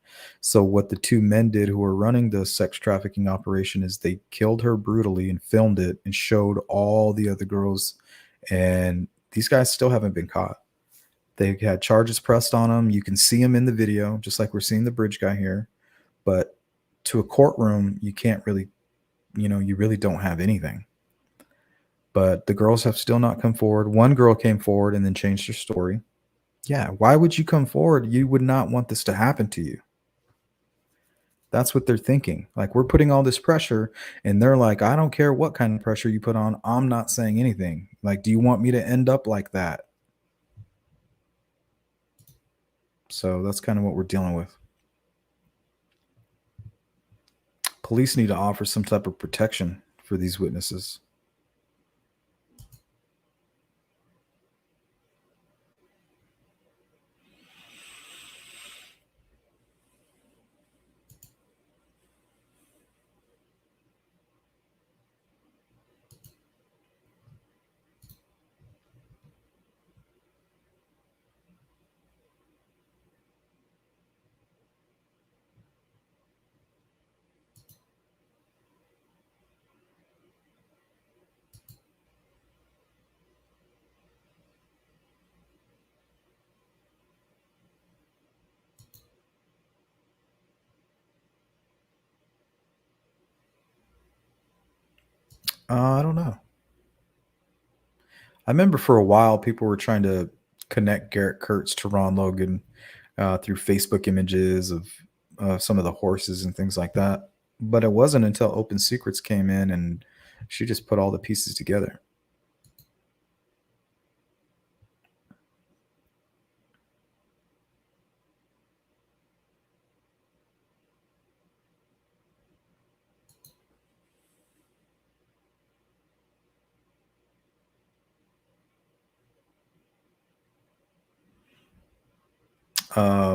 So what the two men did who were running the sex trafficking operation is they killed her brutally and filmed it and showed all the other girls. And these guys still haven't been caught. They had charges pressed on them. You can see them in the video, just like we're seeing the bridge guy here. But to a courtroom, you can't really, you really don't have anything. But the girls have still not come forward. One girl came forward and then changed her story. Yeah, why would you come forward? You would not want this to happen to you. That's what they're thinking. Like, we're putting all this pressure, and they're like, I don't care what kind of pressure you put on. I'm not saying anything. Like, do you want me to end up like that? So that's kind of what we're dealing with. Police need to offer some type of protection for these witnesses. I don't know. I remember for a while people were trying to connect Garrett Kurtz to Ron Logan through Facebook images of some of the horses and things like that. But it wasn't until Open Secrets came in and she just put all the pieces together.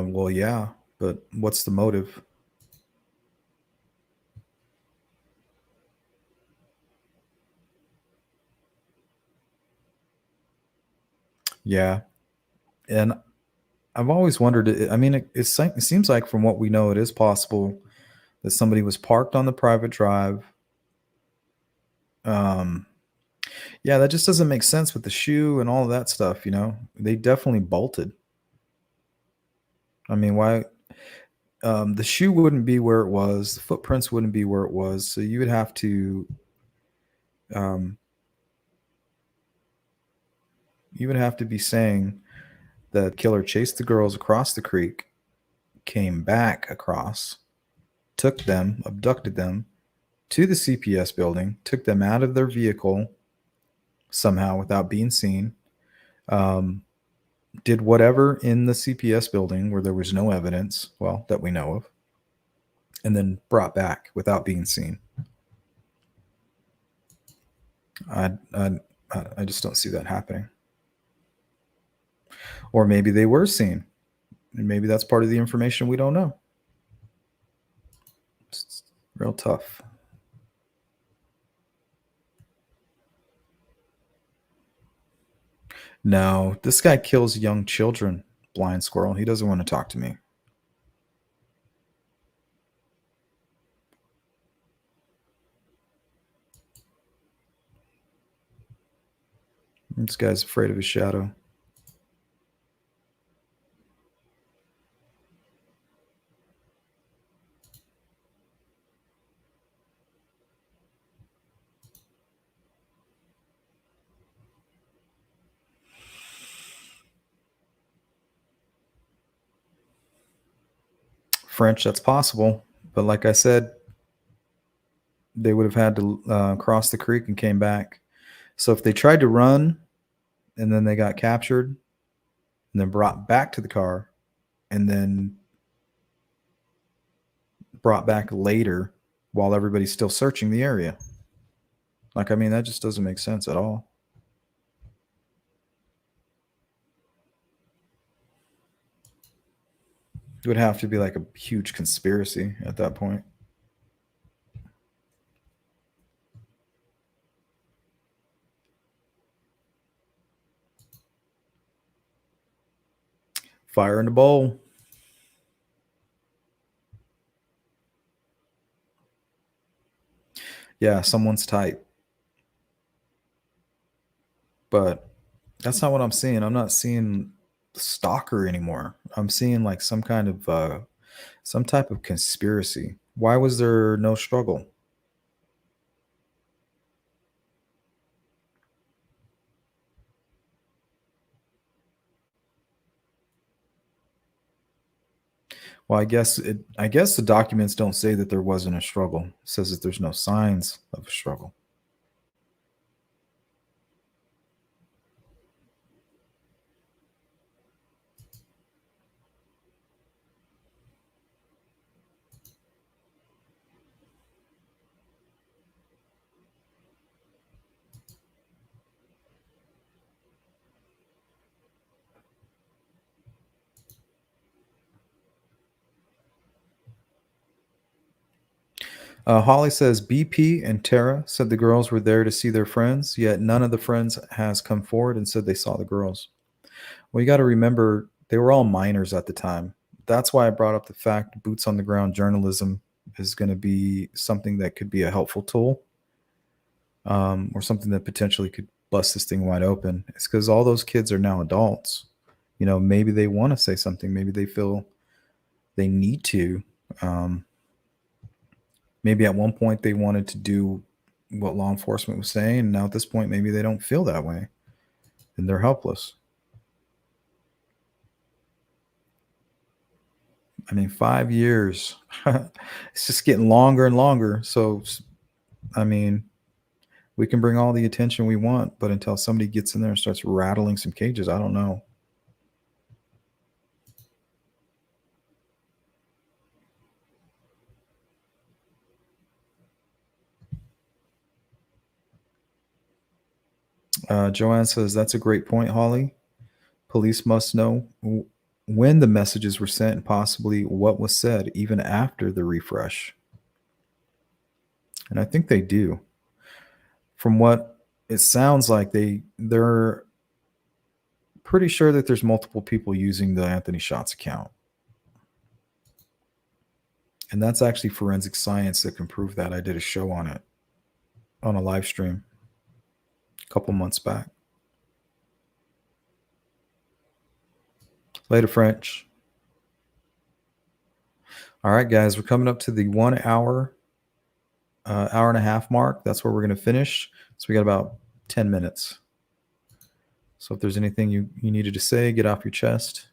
Well, yeah, but what's the motive? Yeah. And I've always wondered, I mean, it seems like from what we know, it is possible that somebody was parked on the private drive. Yeah, that just doesn't make sense with the shoe and all of that stuff, They definitely bolted. I mean, why? The shoe wouldn't be where it was. The footprints wouldn't be where it was. So you would have to, be saying that killer chased the girls across the creek, came back across, took them, abducted them to the CPS building, took them out of their vehicle somehow without being seen, did whatever in the CPS building where there was no evidence, well, that we know of, and then brought back without being seen. I just don't see that happening. Or maybe they were seen, and maybe that's part of the information we don't know. It's real tough. No, this guy kills young children, Blind Squirrel. He doesn't want to talk to me. This guy's afraid of his shadow. French, that's possible. But like I said, they would have had to cross the creek and came back. So if they tried to run and then they got captured, and then brought back to the car, and then brought back later while everybody's still searching the area. Like, I mean, that just doesn't make sense at all. It would have to be like a huge conspiracy at that point. Fire in the bowl. Yeah, someone's type. But that's not what I'm seeing. I'm not seeing stalker anymore. I'm seeing like some kind of some type of conspiracy. Why was there no struggle? Well, I guess the documents don't say that there wasn't a struggle. It says that there's no signs of a struggle. Holly says BP and Tara said the girls were there to see their friends, yet none of the friends has come forward and said they saw the girls. Well, you got to remember they were all minors at the time. That's why I brought up the fact boots on the ground journalism is going to be something that could be a helpful tool, or something that potentially could bust this thing wide open. It's because all those kids are now adults. You know, maybe they want to say something. Maybe they feel they need to. Maybe at one point they wanted to do what law enforcement was saying. And now at this point, maybe they don't feel that way and they're helpless. I mean, 5 years, it's just getting longer and longer. So, I mean, we can bring all the attention we want, but until somebody gets in there and starts rattling some cages, I don't know. Joanne says, that's a great point, Holly. Police must know when the messages were sent and possibly what was said, even after the refresh. And I think they do. From what it sounds like, they're pretty sure that there's multiple people using the Anthony Shots account. And that's actually forensic science that can prove that. I did a show on it on a live stream a couple months back. Later, French. All right, guys, we're coming up to the 1 hour, hour and a half mark. That's where we're going to finish. So we got about 10 minutes. So if there's anything you needed to say, get off your chest.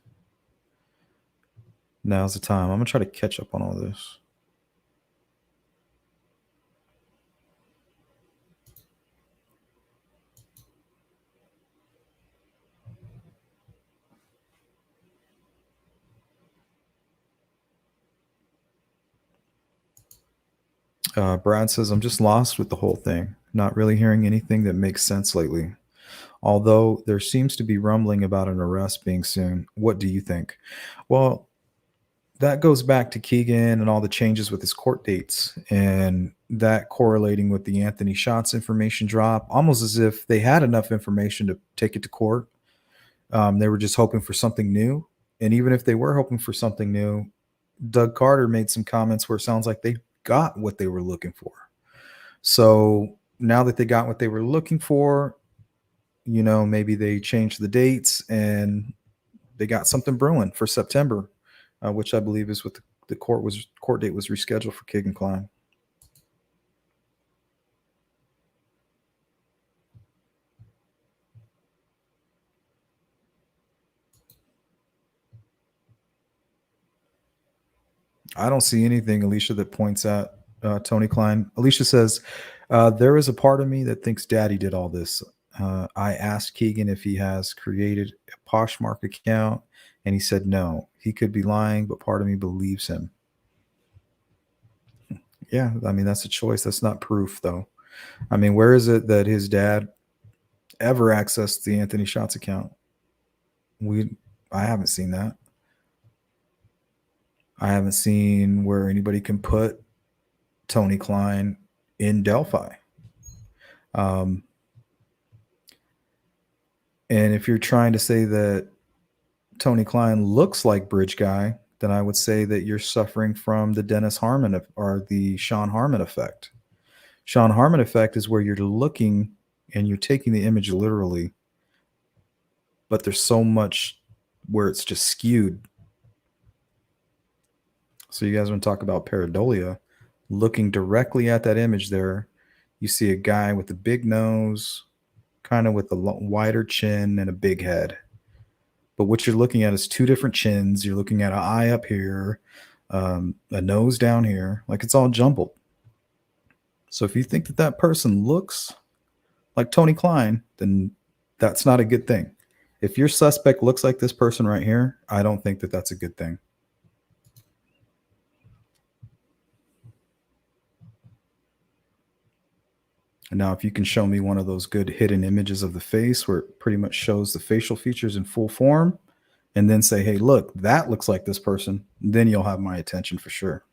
Now's the time. I'm going to try to catch up on all this. Brad says, I'm just lost with the whole thing. Not really hearing anything that makes sense lately. Although there seems to be rumbling about an arrest being soon. What do you think? Well, that goes back to Keegan and all the changes with his court dates and that correlating with the Anthony Shots information drop, almost as if they had enough information to take it to court. They were just hoping for something new. And even if they were hoping for something new, Doug Carter made some comments where it sounds like they got what they were looking for. So now that they got what they were looking for, you know, maybe they changed the dates and they got something brewing for September, which I believe is what the court date was rescheduled for Keegan Klein. I don't see anything, Alicia, that points at Tony Klein. Alicia says, there is a part of me that thinks Daddy did all this. I asked Keegan if he has created a Poshmark account, and he said no. He could be lying, but part of me believes him. Yeah, I mean, that's a choice. That's not proof, though. I mean, where is it that his dad ever accessed the Anthony Shots account? I haven't seen that. I haven't seen where anybody can put Tony Klein in Delphi. And if you're trying to say that Tony Klein looks like Bridge Guy, then I would say that you're suffering from the Dennis Harmon or the Sean Harmon effect. Sean Harmon effect is where you're looking and you're taking the image literally, but there's so much where it's just skewed. So you guys want to talk about pareidolia, looking directly at that image there, you see a guy with a big nose, kind of with a wider chin and a big head. But what you're looking at is two different chins. You're looking at an eye up here, a nose down here, like it's all jumbled. So if you think that that person looks like Tony Klein, then that's not a good thing. If your suspect looks like this person right here, I don't think that that's a good thing. Now, if you can show me one of those good hidden images of the face where it pretty much shows the facial features in full form, and then say, hey, look, that looks like this person, then you'll have my attention for sure.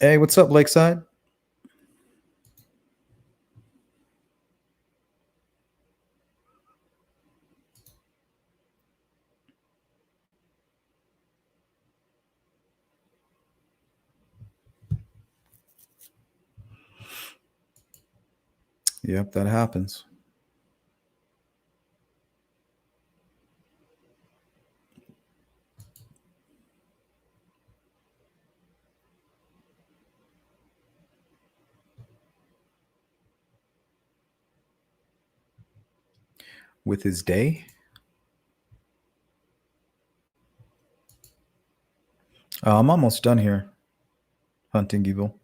Hey, what's up, Lakeside? Yep, that happens. With his day? I'm almost done here, Hunting Evil.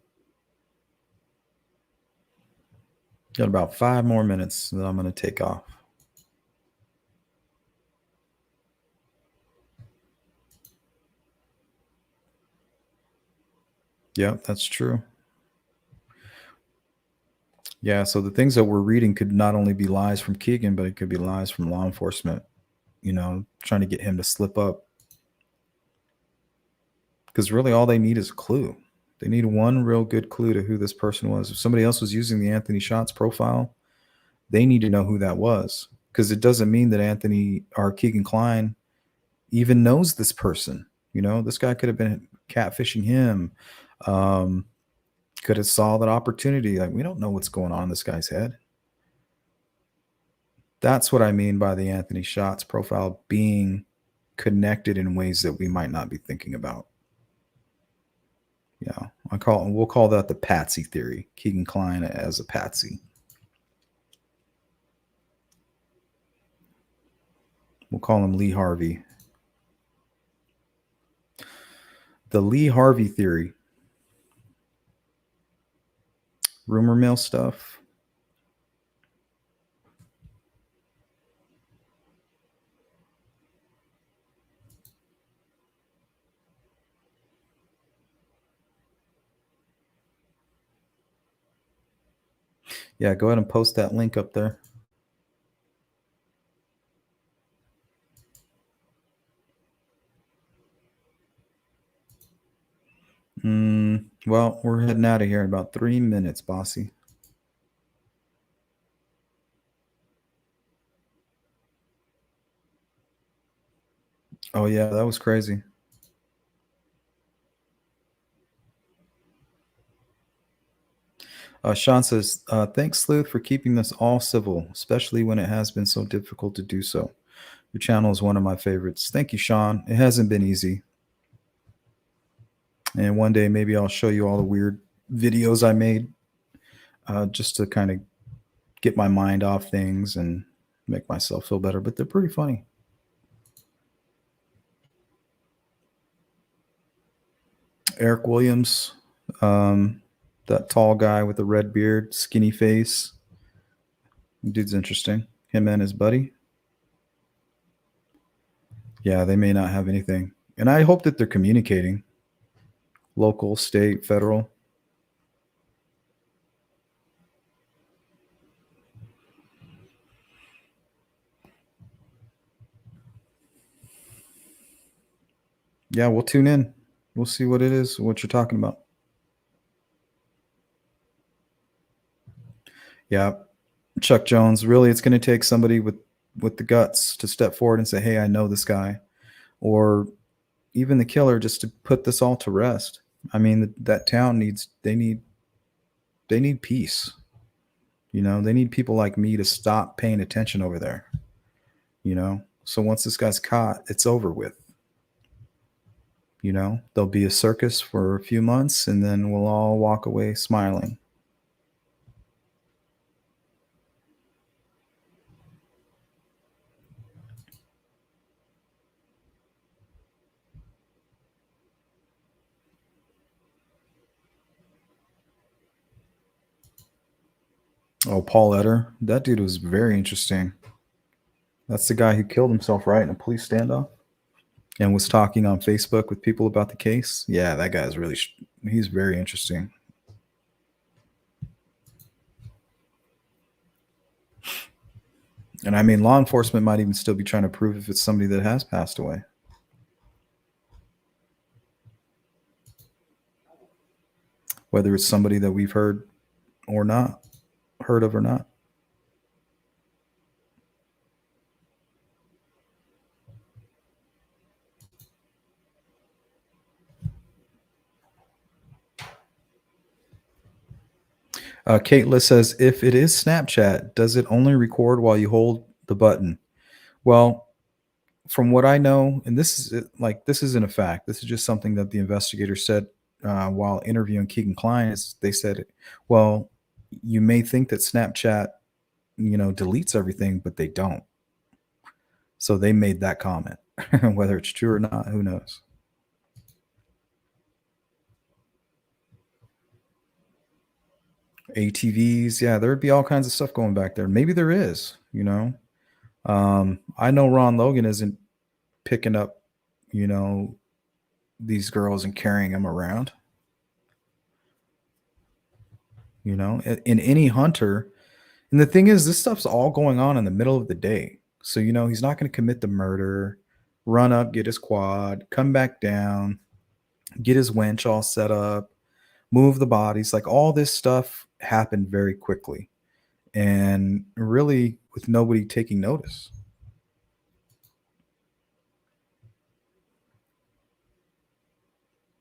Got about 5 more minutes, then I'm going to take off. Yep, that's true. Yeah, so the things that we're reading could not only be lies from Keegan, but it could be lies from law enforcement, trying to get him to slip up. Because really all they need is a clue. They need one real good clue to who this person was. If somebody else was using the Anthony Shots profile, they need to know who that was. Because it doesn't mean that Anthony or Keegan Klein even knows this person. This guy could have been catfishing him. Could have saw that opportunity. Like, we don't know what's going on in this guy's head. That's what I mean by the Anthony Shots profile being connected in ways that we might not be thinking about. Yeah, we'll call that the patsy theory. Keegan Klein as a patsy. We'll call him Lee Harvey. The Lee Harvey theory. Rumor mill stuff. Yeah, go ahead and post that link up there. Well, we're heading out of here in about 3 minutes, bossy. Oh, yeah, that was crazy. Sean says, thanks, Sleuth, for keeping this all civil, especially when it has been so difficult to do so. Your channel is one of my favorites. Thank you, Sean. It hasn't been easy. And one day, maybe I'll show you all the weird videos I made just to kind of get my mind off things and make myself feel better. But they're pretty funny. Eric Williams. That tall guy with the red beard, skinny face. Dude's interesting. Him and his buddy. Yeah, they may not have anything. And I hope that they're communicating. Local, state, federal. Yeah, we'll tune in. We'll see what it is, what you're talking about. Yeah. Chuck Jones, really it's going to take somebody with the guts to step forward and say, "Hey, I know this guy." Or even the killer, just to put this all to rest. I mean, that town they need peace. They need people like me to stop paying attention over there. So once this guy's caught, it's over with. There'll be a circus for a few months and then we'll all walk away smiling. Oh, Paul Etter. That dude was very interesting. That's the guy who killed himself, right, in a police standoff and was talking on Facebook with people about the case. Yeah, that guy's he's very interesting. And I mean, law enforcement might even still be trying to prove if it's somebody that has passed away. Whether it's somebody that we've heard of or not. Caitlin says, if it is Snapchat, does it only record while you hold the button? Well, from what I know, and this isn't a fact. This is just something that the investigator said while interviewing Keegan Klein. Is they said, well, you may think that Snapchat, deletes everything, but they don't. So they made that comment. Whether it's true or not, who knows? ATVs, yeah, there would be all kinds of stuff going back there. Maybe there is, I know Ron Logan isn't picking up, these girls and carrying them around. In any hunter. And the thing is, this stuff's all going on in the middle of the day. So, he's not going to commit the murder, run up, get his quad, come back down, get his winch all set up, move the bodies. Like all this stuff happened very quickly and really with nobody taking notice.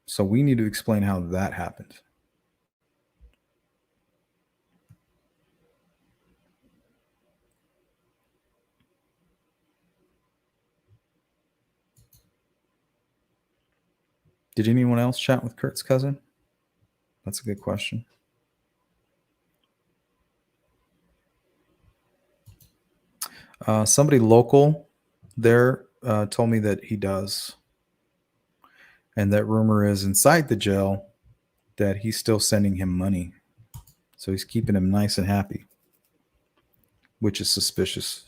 So we need to explain how that happened. Did anyone else chat with Kurt's cousin? That's a good question. Somebody local there told me that he does. And that rumor is inside the jail that he's still sending him money. So he's keeping him nice and happy, which is suspicious.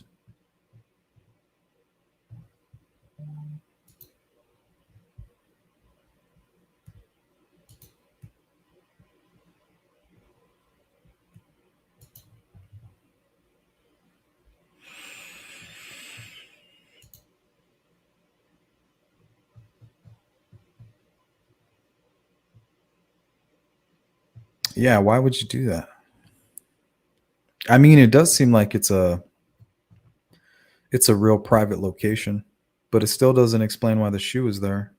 Yeah, why would you do that? I mean, it does seem like it's a real private location, but it still doesn't explain why the shoe is there.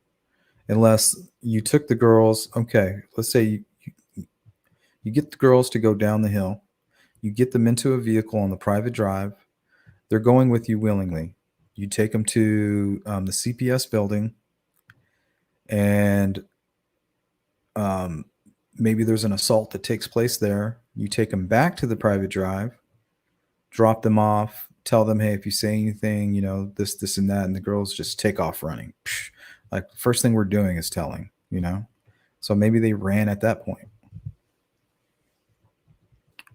Unless you took the girls, okay, let's say you get the girls to go down the hill, you get them into a vehicle on the private drive, they're going with you willingly. You take them to the CPS building, and maybe there's an assault that takes place there. You take them back to the private drive, drop them off, tell them, hey, if you say anything, this and that, and the girls just take off running. Psh, like, first thing we're doing is telling, So maybe they ran at that point.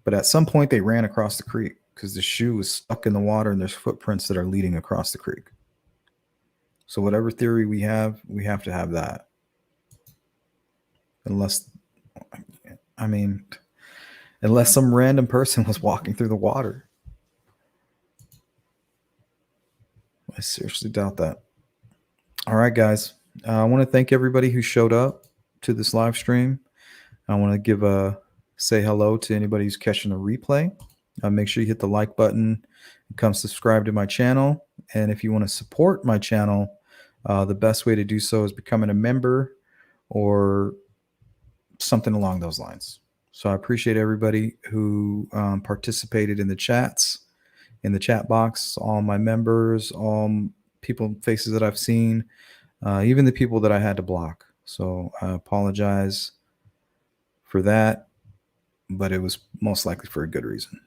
But at some point, they ran across the creek because the shoe was stuck in the water and there's footprints that are leading across the creek. So whatever theory we have to have that. Unless some random person was walking through the water. I seriously doubt that. All right, guys. I want to thank everybody who showed up to this live stream. I want to say hello to anybody who's catching the replay. Make sure you hit the like button and come subscribe to my channel. And if you want to support my channel, the best way to do so is becoming a member or something along those lines. So I appreciate everybody who participated in the chats, in the chat box, all my members, all people, faces that I've seen, even the people that I had to block. So I apologize for that, but it was most likely for a good reason.